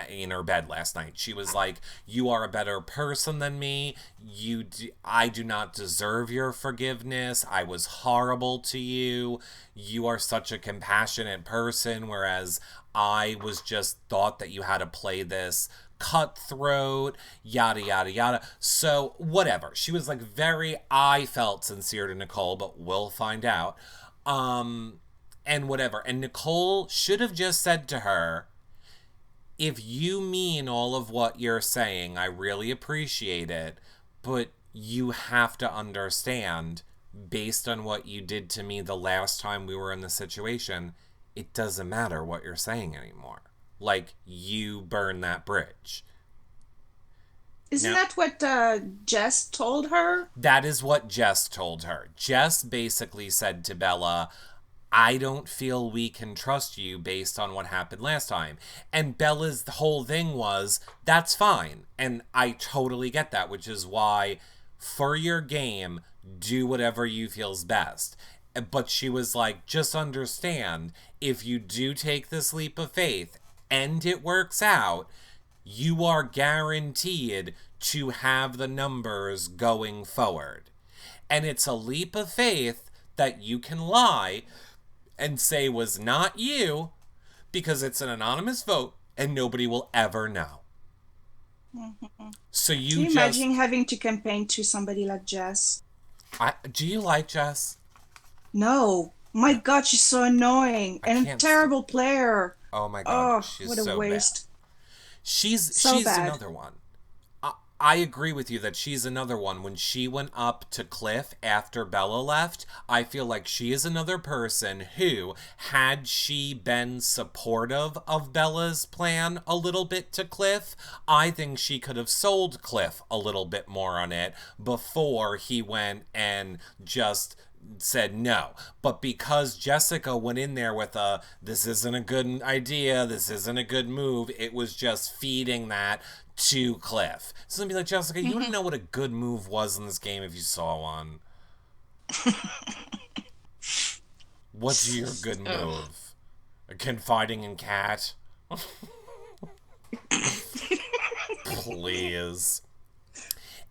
in her bed last night. She was like, you are a better person than me. I do not deserve your forgiveness. I was horrible to you. You are such a compassionate person, whereas I was just thought that you had to play this cutthroat, yada, yada, yada. So, whatever. She was like I felt sincere to Nicole, but we'll find out. And whatever. And Nicole should have just said to her, if you mean all of what you're saying, I really appreciate it, but you have to understand, based on what you did to me the last time we were in the situation, it doesn't matter what you're saying anymore. Like, you burn that bridge. Isn't that what Jess told her? That is what Jess told her. Jess basically said to Bella, I don't feel we can trust you based on what happened last time. And Bella's whole thing was, that's fine. And I totally get that, which is why, for your game, do whatever you feel's best. But she was like, just understand, if you do take this leap of faith and it works out, you are guaranteed to have the numbers going forward. And it's a leap of faith that you can lie and say was not you, because it's an anonymous vote and nobody will ever know. Mm-hmm. So Can you imagine having to campaign to somebody like Jess? Do you like Jess? No. My God, she's so annoying and a terrible player. Oh my God, she's what a so waste. Bad. She's another one. I agree with you that she's another one. When she went up to Cliff after Bella left, I feel like she is another person who, had she been supportive of Bella's plan a little bit to Cliff, I think she could have sold Cliff a little bit more on it before he went and just said no. But because Jessica went in there with this isn't a good idea, this isn't a good move, it was just feeding that to Cliff. So it'd be like, Jessica, you wouldn't know what a good move was in this game if you saw one. What's your good move? A confiding in cat? Please.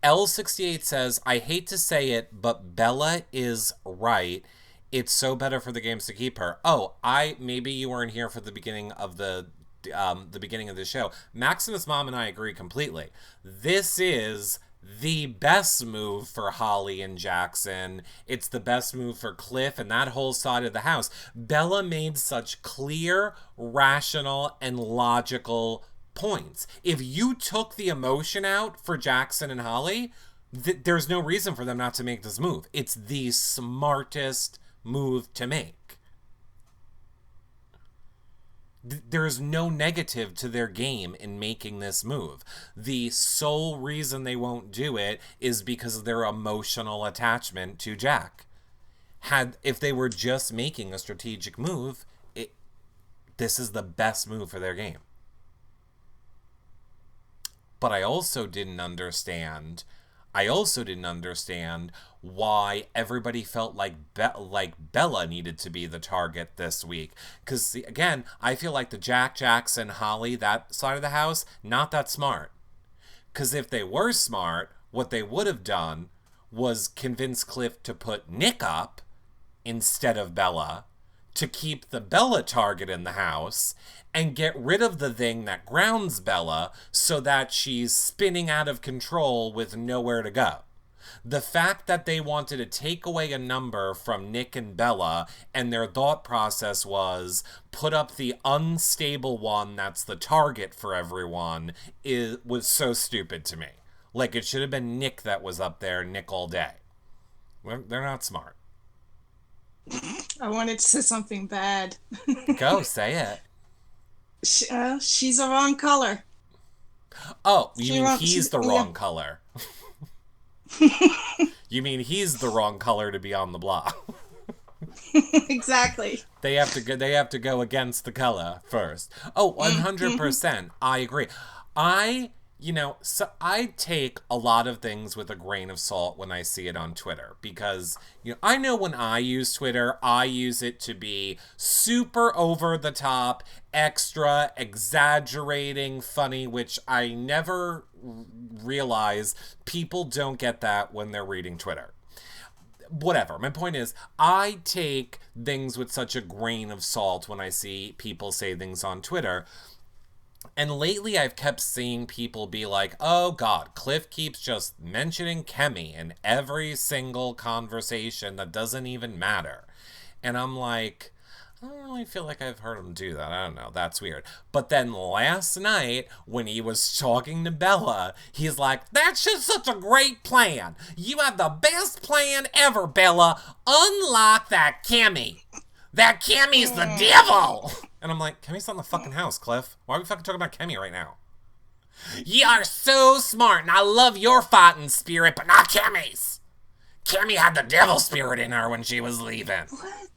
L68 says, I hate to say it, but Bella is right. It's so better for the games to keep her. Oh, maybe you weren't here for the beginning of the beginning of the show. Maximus' mom and I agree completely. This is the best move for Holly and Jackson. It's the best move for Cliff and that whole side of the house. Bella made such clear, rational, and logical points. If you took the emotion out for Jackson and Holly, there's no reason for them not to make this move. It's the smartest move to make. There's no negative to their game in making this move. The sole reason they won't do it is because of their emotional attachment to Jack. If they were just making a strategic move, this is the best move for their game. But I also didn't understand. I also didn't understand why everybody felt like Bella needed to be the target this week. Because, again, I feel like the Jack, Jackson, Holly, that side of the house, not that smart. Because if they were smart, what they would have done was convince Cliff to put Nick up instead of Bella, to keep the Bella target in the house, and get rid of the thing that grounds Bella so that she's spinning out of control with nowhere to go. The fact that they wanted to take away a number from Nick and Bella, and their thought process was put up the unstable one that's the target for everyone, was so stupid to me. Like, it should have been Nick that was up there, Nick all day. They're not smart. I wanted to say something bad. Go, say it. She's the wrong color. Oh, you mean he's the wrong color. You mean he's the wrong color to be on the block. Exactly. They have to go against the color first. Oh, 100%. I agree. So I take a lot of things with a grain of salt when I see it on Twitter, because, I know when I use Twitter, I use it to be super over the top, extra, exaggerating, funny, which I never realize people don't get that when they're reading Twitter. Whatever. My point is, I take things with such a grain of salt when I see people say things on Twitter. And lately I've kept seeing people be like, oh God, Cliff keeps just mentioning Kemi in every single conversation that doesn't even matter. And I'm like, I don't really feel like I've heard him do that. I don't know. That's weird. But then last night, when he was talking to Bella, he's like, that's just such a great plan. You have the best plan ever, Bella. Unlock that Kemi. That Kemi's the devil. And I'm like, Kemi's not in the fucking house, Cliff. Why are we fucking talking about Kemi right now? You are so smart, and I love your fighting spirit, but not Kemi's. Kemi had the devil spirit in her when she was leaving. What?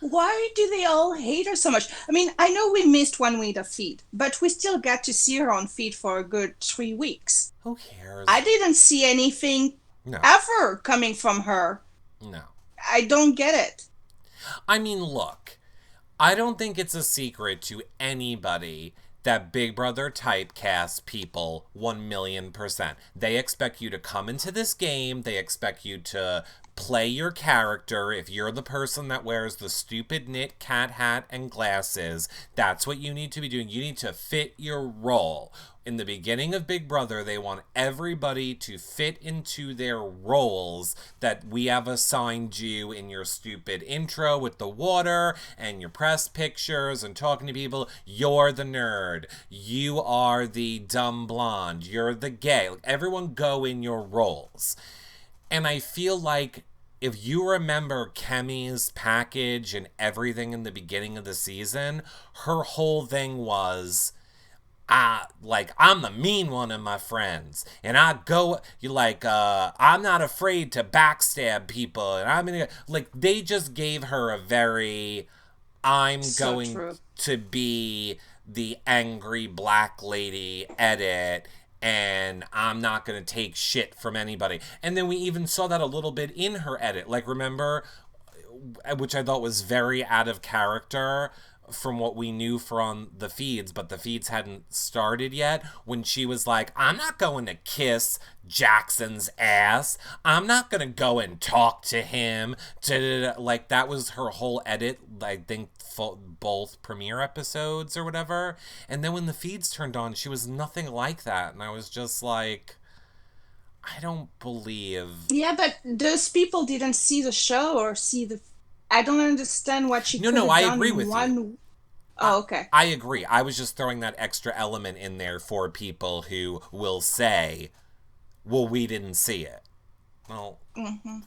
Why do they all hate her so much? I mean, I know we missed 1 week of feed, but we still got to see her on feed for a good 3 weeks. Who cares? I didn't see anything ever coming from her. No. I don't get it. I mean, look, I don't think it's a secret to anybody that Big Brother typecasts people 1,000,000%. They expect you to come into this game. They expect you to play your character. If you're the person that wears the stupid knit cat hat and glasses, that's what you need to be doing. You need to fit your role. In the beginning of Big Brother, they want everybody to fit into their roles that we have assigned you in your stupid intro with the water and your press pictures and talking to people. You're the nerd. You are the dumb blonde. You're the gay. Everyone go in your roles. And I feel like if you remember Kemi's package and everything in the beginning of the season, her whole thing was, I'm the mean one of my friends, and I'm not afraid to backstab people, and they just gave her a very, I'm so going true. To be the angry black lady edit, and I'm not going to take shit from anybody. And then we even saw that a little bit in her edit. Like, remember, which I thought was very out of character from what we knew from the feeds, but the feeds hadn't started yet, when she was like, I'm not going to kiss Jackson's ass. I'm not going to go and talk to him. Like, that was her whole edit, I think, both premiere episodes or whatever. And then when the feeds turned on, she was nothing like that. And I was just like, I don't believe. Yeah, but those people didn't see the show or see the. I don't understand what she. No, I agree with you. Oh, okay. I agree. I was just throwing that extra element in there for people who will say, well, we didn't see it. Well,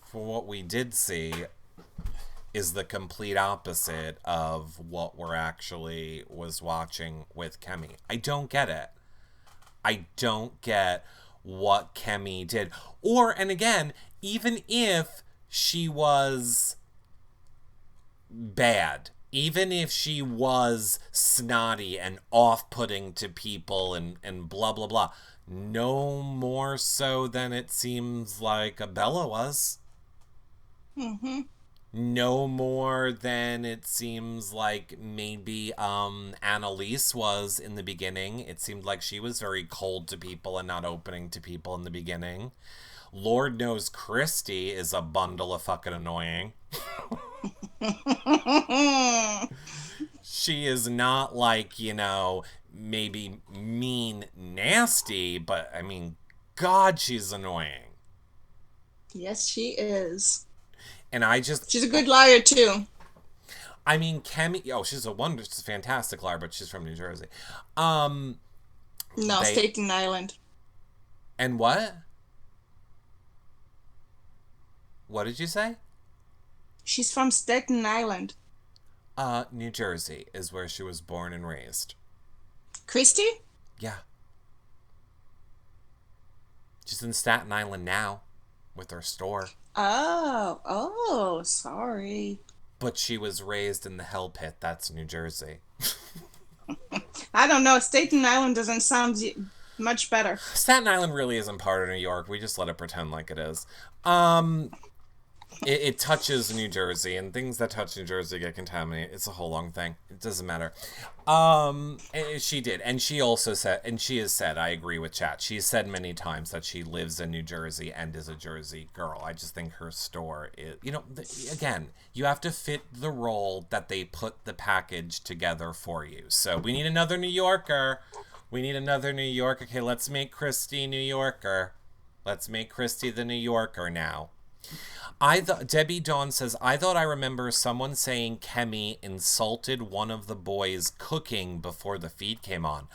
for what we did see is the complete opposite of what we're actually was watching with Kemi. I don't get it. I don't get what Kemi did. And again, even if she was bad, even if she was snotty and off-putting to people and blah, blah, blah, No more so than it seems like a Bella was. Mm-hmm. No more than it seems like maybe Annalise was in the beginning. It seemed like she was very cold to people and not opening to people in the beginning. Lord knows Christy is a bundle of fucking annoying. She is not like, maybe mean, nasty, but I mean, God, she's annoying. Yes, she is. And I just, She's a good liar too. I mean, Kemi, oh, she's she's a fantastic liar, but she's from New Jersey. Um, No, they, Staten Island. and what? What did you say? She's from Staten Island. New Jersey is where she was born and raised. Christy? Yeah. She's in Staten Island now with her store. Oh, sorry. But she was raised in the hell pit. That's New Jersey. I don't know. Staten Island doesn't sound much better. Staten Island really isn't part of New York. We just let it pretend like it is. Um, it touches New Jersey, and things that touch New Jersey get contaminated. It's a whole long thing. It doesn't matter. She did, and she also said, and she has said, I agree with chat. She's said many times that she lives in New Jersey and is a Jersey girl. I just think her store is, again, you have to fit the role that they put the package together for you. So we need another New Yorker. We need another New Yorker. Okay, let's make Christy New Yorker. Let's make Christy the New Yorker now. Debbie Dawn says, I thought I remember someone saying Kemi insulted one of the boys cooking before the feed came on.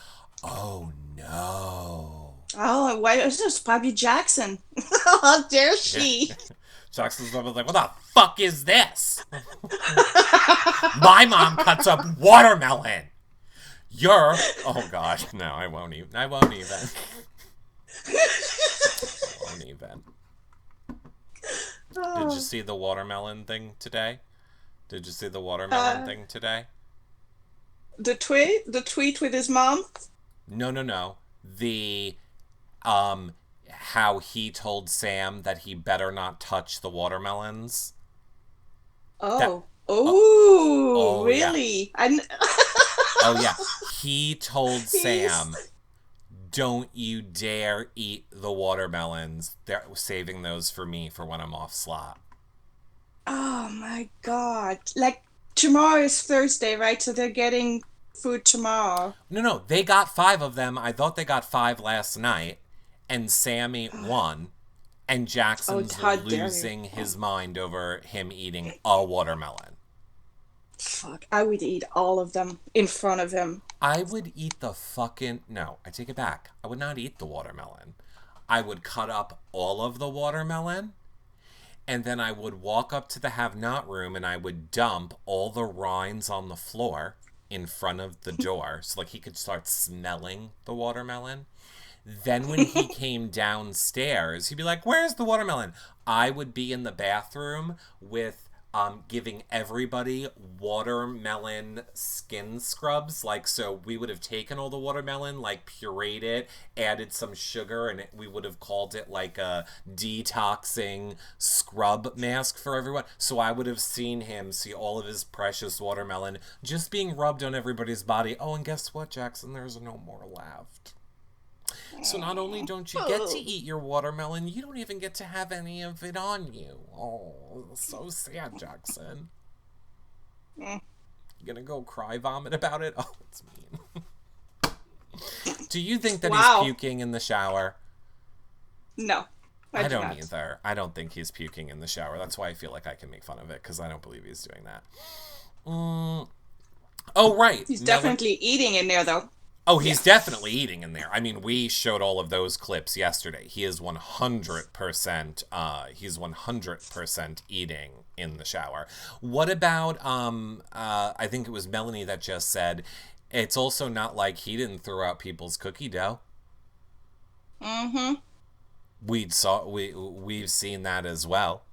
Oh no. Oh, why is this Bobby Jackson? How dare she? Jackson's was like, what the fuck is this? My mom cuts up watermelon. Oh gosh, no, I won't even. I won't even. Did you see the watermelon thing today? Did you see the watermelon thing today? The tweet with his mom? No. The how he told Sam that he better not touch the watermelons. Oh. Yeah. Really? Oh yeah. He told Sam, He's- don't you dare eat the watermelons. They're saving those for me for when I'm off slot. Oh my God. Like tomorrow is Thursday, right? So they're getting food tomorrow. No, they got 5 of them. I thought they got 5 last night, and Sam ate 1, and Jackson's how dare you. losing his mind over him eating a watermelon. Fuck, I would eat all of them in front of him. I would eat the fucking... No, I take it back. I would not eat the watermelon. I would cut up all of the watermelon, and then I would walk up to the have-not room, and I would dump all the rinds on the floor in front of the door, so like he could start smelling the watermelon. Then when he came downstairs, he'd be like, where's the watermelon? I would be in the bathroom with giving everybody watermelon skin scrubs. Like, so we would have taken all the watermelon, like pureed it, added some sugar, and we would have called it like a detoxing scrub mask for everyone. So I would have seen him see all of his precious watermelon just being rubbed on everybody's body. Oh, and guess what, Jackson? There's no more left. So not only don't you get to eat your watermelon, you don't even get to have any of it on you. Oh, so sad, Jackson. You gonna go cry vomit about it? Oh, it's mean. Do you think that he's puking in the shower? No. I don't either. I don't think he's puking in the shower. That's why I feel like I can make fun of it, because I don't believe he's doing that. Oh, right. He's definitely eating in there, though. Oh, he's definitely eating in there. I mean, we showed all of those clips yesterday. He is 100%, he's 100% eating in the shower. What about, I think it was Melanie that just said, it's also not like he didn't throw out people's cookie dough. Mm-hmm. We've seen that as well.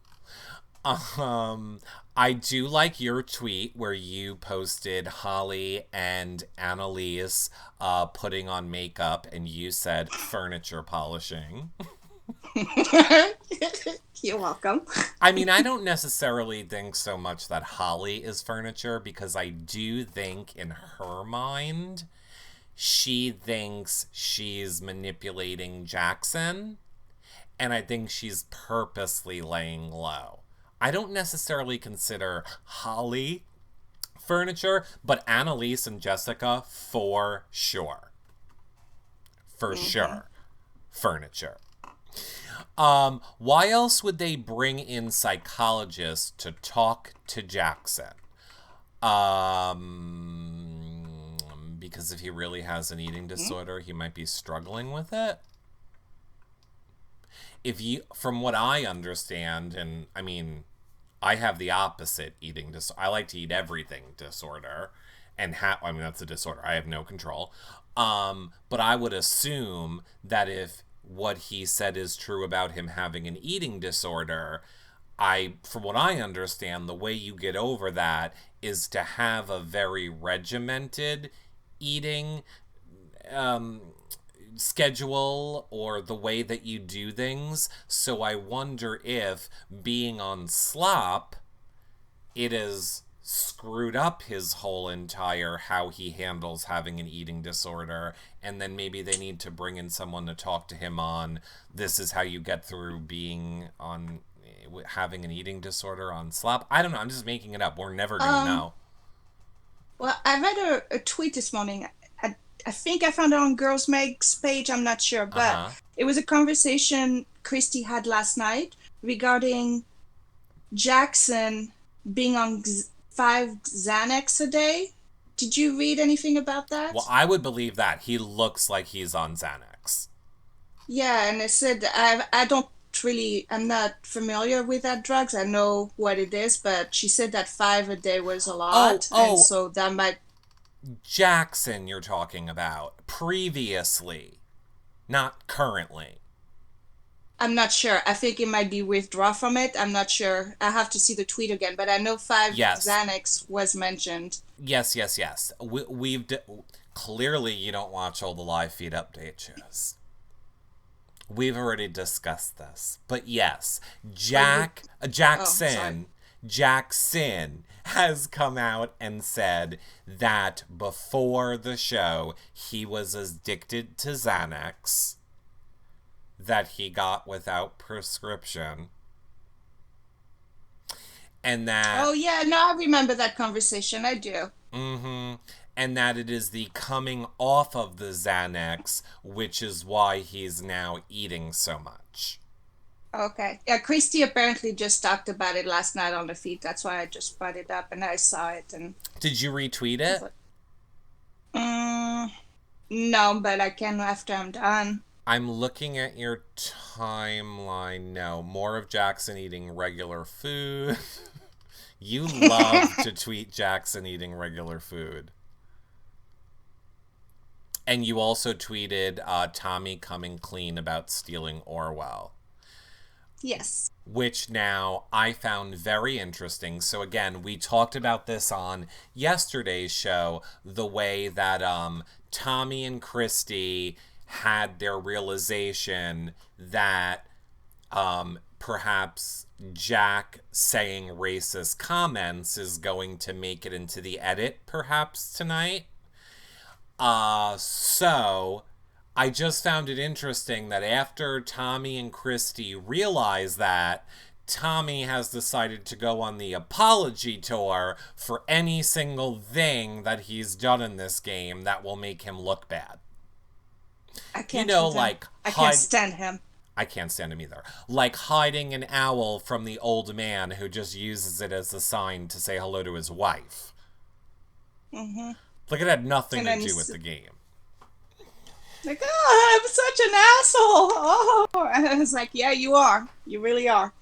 I do like your tweet where you posted Holly and Annalise putting on makeup and you said furniture polishing. You're welcome. I mean, I don't necessarily think so much that Holly is furniture because I do think in her mind, she thinks she's manipulating Jackson, and I think she's purposely laying low. I don't necessarily consider Holly furniture, but Annalise and Jessica for sure. For sure. Furniture. Why else would they bring in psychologists to talk to Jackson? Because if he really has an eating disorder, he might be struggling with it. If you, from what I understand, and I mean, I have the opposite eating disorder. I like to eat everything disorder, and I mean that's a disorder. I have no control. But I would assume that if what he said is true about him having an eating disorder, from what I understand, the way you get over that is to have a very regimented eating schedule or the way that you do things. So I wonder if being on slop, it has screwed up his whole entire how he handles having an eating disorder, and then maybe they need to bring in someone to talk to him on this is how you get through being on having an eating disorder on slop. I don't know, I'm just making it up. We're never gonna know. Well, I read a tweet this morning. I think I found it on Girls Meg's page. I'm not sure, but it was a conversation Christy had last night regarding Jackson being on 5 Xanax a day. Did you read anything about that? Well, I would believe that. He looks like he's on Xanax. Yeah, and it said I don't really, I'm not familiar with that drugs. I know what it is, but she said that 5 a day was a lot, and so that might. Jackson, you're talking about previously, not currently. I'm not sure. I think it might be withdraw from it. I'm not sure. I have to see the tweet again, but I know 5 Xanax was mentioned. Yes. Clearly you don't watch all the live feed update shows. We've already discussed this. But yes, Jackson has come out and said that before the show, he was addicted to Xanax that he got without prescription. And that... Oh, yeah, no, I remember that conversation. I do. Mm-hmm. And that it is the coming off of the Xanax, which is why he's now eating so much. Okay. Yeah, Christy apparently just talked about it last night on the feed. That's why I just brought it up and I saw it. And did you retweet it? No, but I can after I'm done. I'm looking at your timeline. No, more of Jackson eating regular food. You love to tweet Jackson eating regular food. And you also tweeted Tommy coming clean about stealing Orwell. Yes. Which now I found very interesting. So again, we talked about this on yesterday's show, the way that Tommy and Christy had their realization that perhaps Jack saying racist comments is going to make it into the edit perhaps tonight. So I just found it interesting that after Tommy and Christy realize that, Tommy has decided to go on the apology tour for any single thing that he's done in this game that will make him look bad. I can't I can't stand him. I can't stand him either. Like hiding an owl from the old man who just uses it as a sign to say hello to his wife. Mm-hmm. Like it had nothing to do with the game. Like, oh, I'm such an asshole. Oh, and it's like, yeah, you are. You really are.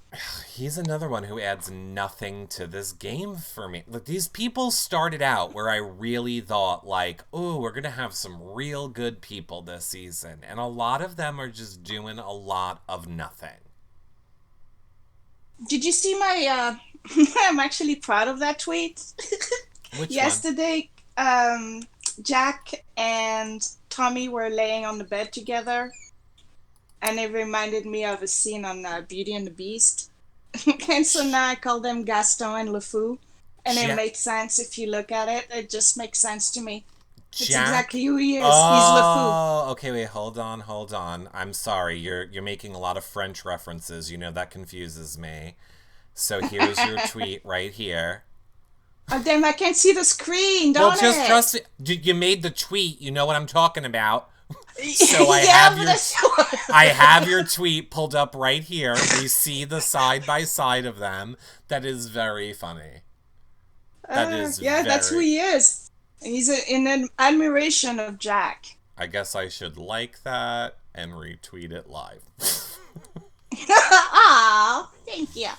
He's another one who adds nothing to this game for me. Like, these people started out where I really thought, like, oh, we're going to have some real good people this season. And a lot of them are just doing a lot of nothing. Did you see my I'm actually proud of that tweet. Which one? Yesterday, Jack and Tommy were laying on the bed together, and it reminded me of a scene on Beauty and the Beast. And so now I call them Gaston and LeFou, and it Jack. makes sense if you look at it. It just makes sense to me. It's Jack. exactly who he is. He's LeFou. Oh, okay. Wait, hold on, hold on. I'm sorry. You're making a lot of French references. You know that confuses me. So here's your tweet right here. Oh, damn, I can't see the screen, Well, don't just trust it? it. You made the tweet. You know what I'm talking about. So Yeah, but that's. I have your tweet pulled up right here. We see the side by side of them. That is very funny. That is Yeah, that's who very. he is. He's in an admiration of Jack. I guess I should like that and retweet it live. Ah, thank you.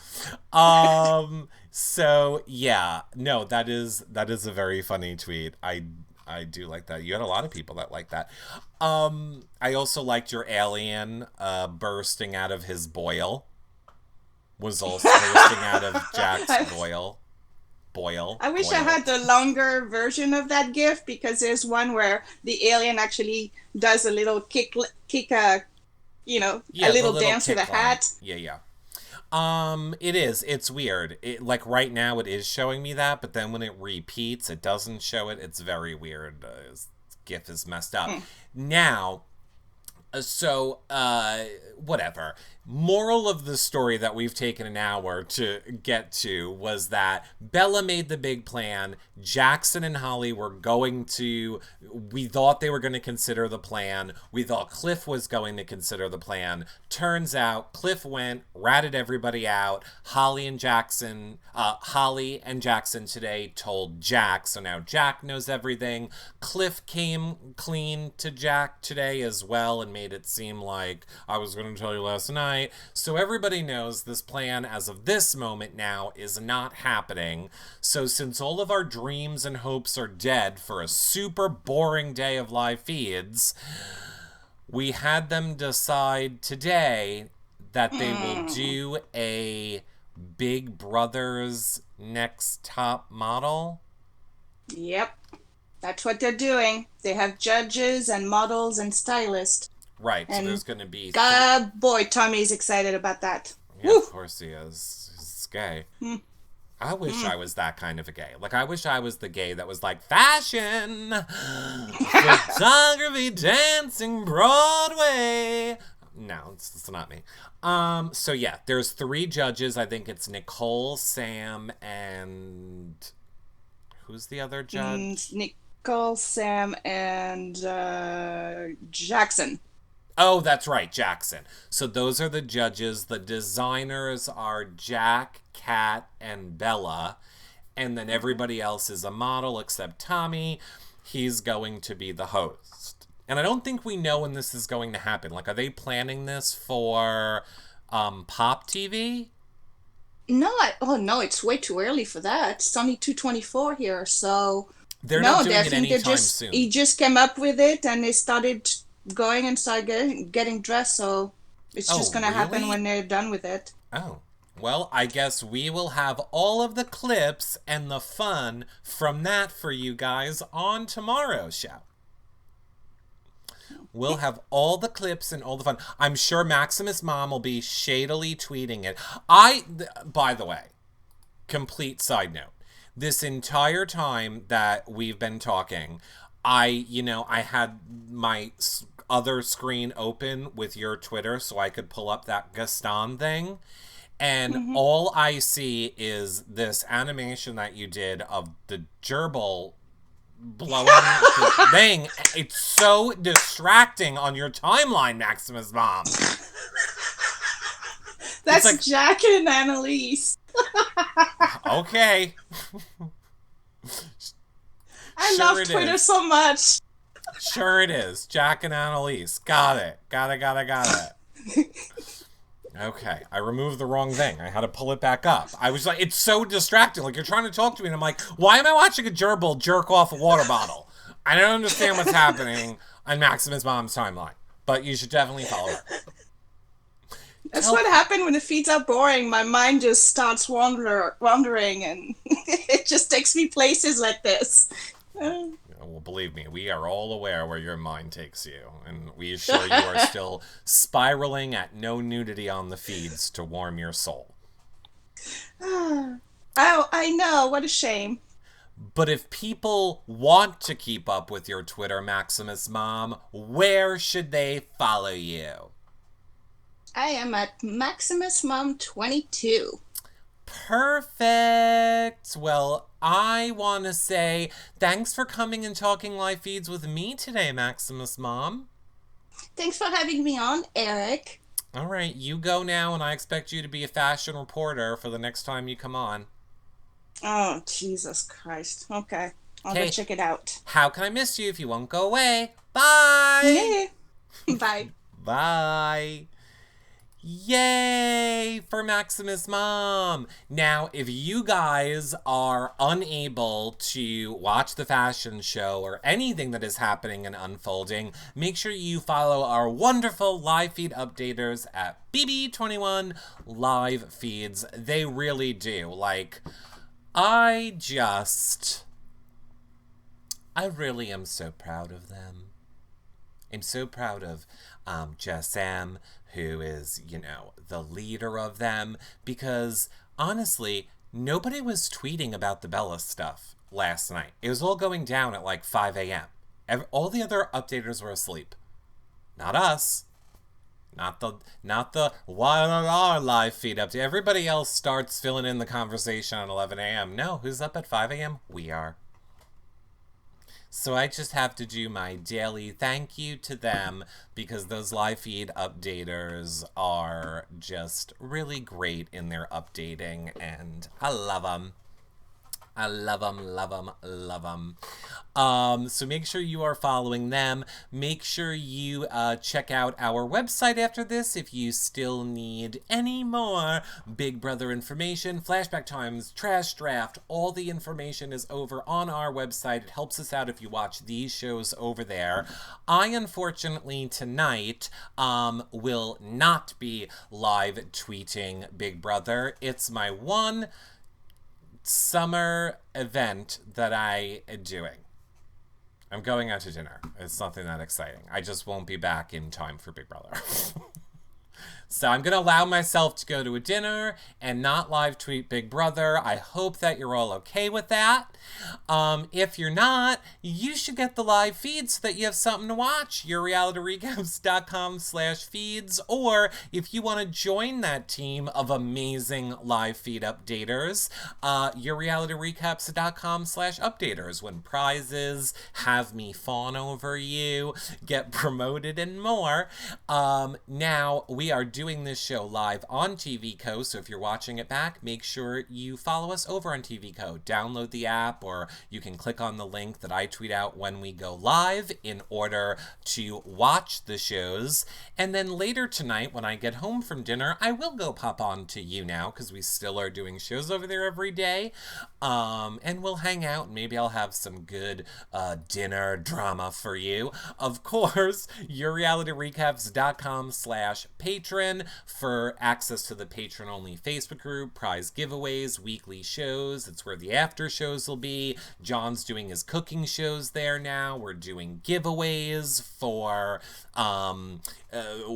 So yeah, no, that is a very funny tweet. I do like that. You had a lot of people that like that. I also liked your alien bursting out of his boil. Was also bursting out of Jack's boil. I wish I Boil. had the longer version of that GIF because there's one where the alien actually does a little kick a Yeah, the little little dance with a kick line. hat. Yeah, yeah. It is. It's weird. Like right now, it is showing me that, but then when it repeats, it doesn't show it. It's very weird. GIF is messed up. Now, whatever. Moral of the story that we've taken an hour to get to was that Bella made the big plan. Jackson and Holly were going to, we thought they were going to consider the plan. We thought Cliff was going to consider the plan. Turns out Cliff went, ratted everybody out. Holly and Jackson today told Jack, so now Jack knows everything. Cliff came clean to Jack today as well and made it seem like I was going to tell you last night. So everybody knows this plan as of this moment now is not happening. So since all of our dreams and hopes are dead for a super boring day of live feeds, we had them decide today that they will do a Big Brother's Next Top Model. Yep, that's what they're doing. They have judges and models and stylists. Right, so And there's going to be God, boy, Tommy's excited about that. Yeah, Woo! of course he is. He's gay. Mm, I wish mm. I was that kind of a gay. Like, I wish I was the gay that was like, fashion, photography, dancing, Broadway. No, it's not me. So yeah, there's three judges. I think it's Nicole, Sam, and who's the other judge? Nicole, Sam, and Jackson. Oh, that's right, Jackson. So those are the judges. The designers are Jack, Kat, and Bella. And then everybody else is a model except Tommy. He's going to be the host. And I don't think we know when this is going to happen. Like, are they planning this for Pop TV? No, oh no, it's way too early for that. It's only 2:24 here, so They're not no, doing I it think they anytime just soon. he just came up with it and they started going and started getting dressed, so it's just Oh, gonna happen really? when they're done with it. Oh. Well, I guess we will have all of the clips and the fun from that for you guys on tomorrow's show. We'll have all the clips and all the fun. I'm sure Maximus Mom will be shadily tweeting it. By the way, complete side note. This entire time that we've been talking, I had my other screen open with your Twitter so I could pull up that Gaston thing. And Hmm. all I see is this animation that you did of the gerbil blowing the thing. It's so distracting on your timeline, Maximus Mom. It's That's like, Jack and Annalise. okay. I Sure love it Twitter is. so much. Sure it is. Jack and Annalise. Got it. Got it. Okay, I removed the wrong thing. I had to pull it back up. I was like, it's so distracting. Like, you're trying to talk to me, and I'm like, why am I watching a gerbil jerk off a water bottle? I don't understand what's happening on Maximus Mom's timeline, but you should definitely follow her. That's Tell what happened when the feeds are boring. My mind just starts wandering, and it just takes me places like this. Uh, Well, believe me, we are all aware where your mind takes you, and we assure you are still spiraling at no nudity on the feeds to warm your soul. oh, I know. What a shame. But if people want to keep up with your Twitter, Maximus Mom, where should they follow you? I am at Maximus Mom 22. Perfect. Well, I want to say thanks for coming and talking live feeds with me today, Maximus Mom. Thanks for having me on, Eric. All right, you go now, and I expect you to be a fashion reporter for the next time you come on. Oh, Jesus Christ. Okay. I'll go Okay, check it out. how can I miss you if you won't go away? Bye! Yeah. Bye. Bye! Yay for Maximus Mom! Now, if you guys are unable to watch the fashion show or anything that is happening and unfolding, make sure you follow our wonderful live feed updaters at BB21 Live Feeds. They really do. I really am so proud of them. I'm so proud of Jessam, who is, the leader of them, because honestly, nobody was tweeting about the BELLAS stuff last night. It was all going down at 5 a.m. All the other updaters were asleep. Not us. Not the what are our live feed update. Everybody else starts filling in the conversation at 11 a.m. No, who's up at 5 a.m.? We are. So I just have to do my daily thank you to them because those live feed updaters are just really great in their updating, and I love them. I love them, love them, love them. So make sure you are following them. Make sure you check out our website after this if you still need any more Big Brother information, flashback times, trash draft. All the information is over on our website. It helps us out if you watch these shows over there. I, unfortunately, tonight will not be live tweeting Big Brother. It's my one summer event that I am doing. I'm going out to dinner. It's nothing that exciting. I just won't be back in time for Big Brother. So I'm going to allow myself to go to a dinner and not live tweet Big Brother. I hope that you're all okay with that. If you're not, you should get the live feed so that you have something to watch. YourRealityRecaps.com/feeds. Or if you want to join that team of amazing live feed updaters, YourRealityRecaps.com/updaters. When prizes, have me fawn over you, get promoted, and more. Now, we are doing this show live on TVco, so if you're watching it back, make sure you follow us over on TVco. Download the app, or you can click on the link that I tweet out when we go live in order to watch the shows. And then later tonight, when I get home from dinner, I will go pop on to You Now, because we still are doing shows over there every day. And we'll hang out, and maybe I'll have some good dinner drama for you. Of course, YourRealityRecaps.com/patron for access to the patron-only Facebook group, prize giveaways, weekly shows. It's where the after shows will be. John's doing his cooking shows there now. We're doing giveaways for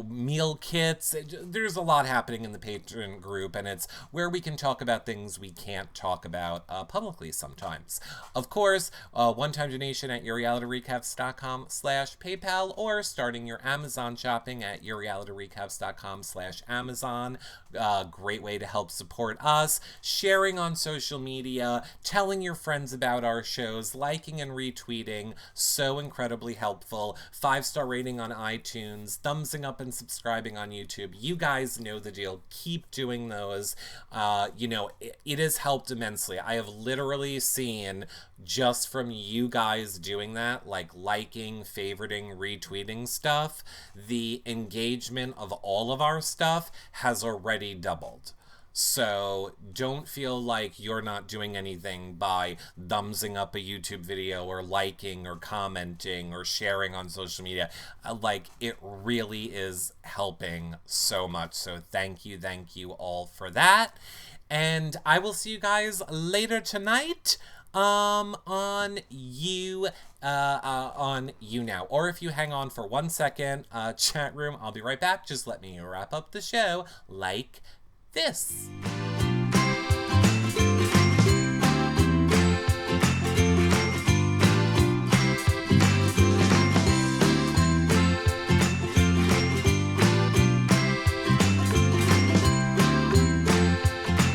meal kits. There's a lot happening in the patron group, and it's where we can talk about things we can't talk about publicly sometimes. Of course, one-time donation at YourRealityRecaps.com/PayPal, or starting your Amazon shopping at YourRealityRecaps.com/Amazon. Great way to help support us. Sharing on social media, telling your friends about our shows, liking and retweeting, so incredibly helpful. 5-star rating on iTunes, thumbsing up and subscribing on YouTube. You guys know the deal. Keep doing those. It has helped immensely. I have literally seen, just from you guys doing that, liking, favoriting, retweeting stuff, the engagement of all of our stuff has already doubled. So don't feel like you're not doing anything by thumbsing up a YouTube video or liking or commenting or sharing on social media. Like, it really is helping so much. So thank you all for that. And I will see you guys later tonight on you now. Or if you hang on for 1 second, chat room, I'll be right back. Just let me wrap up the show like this.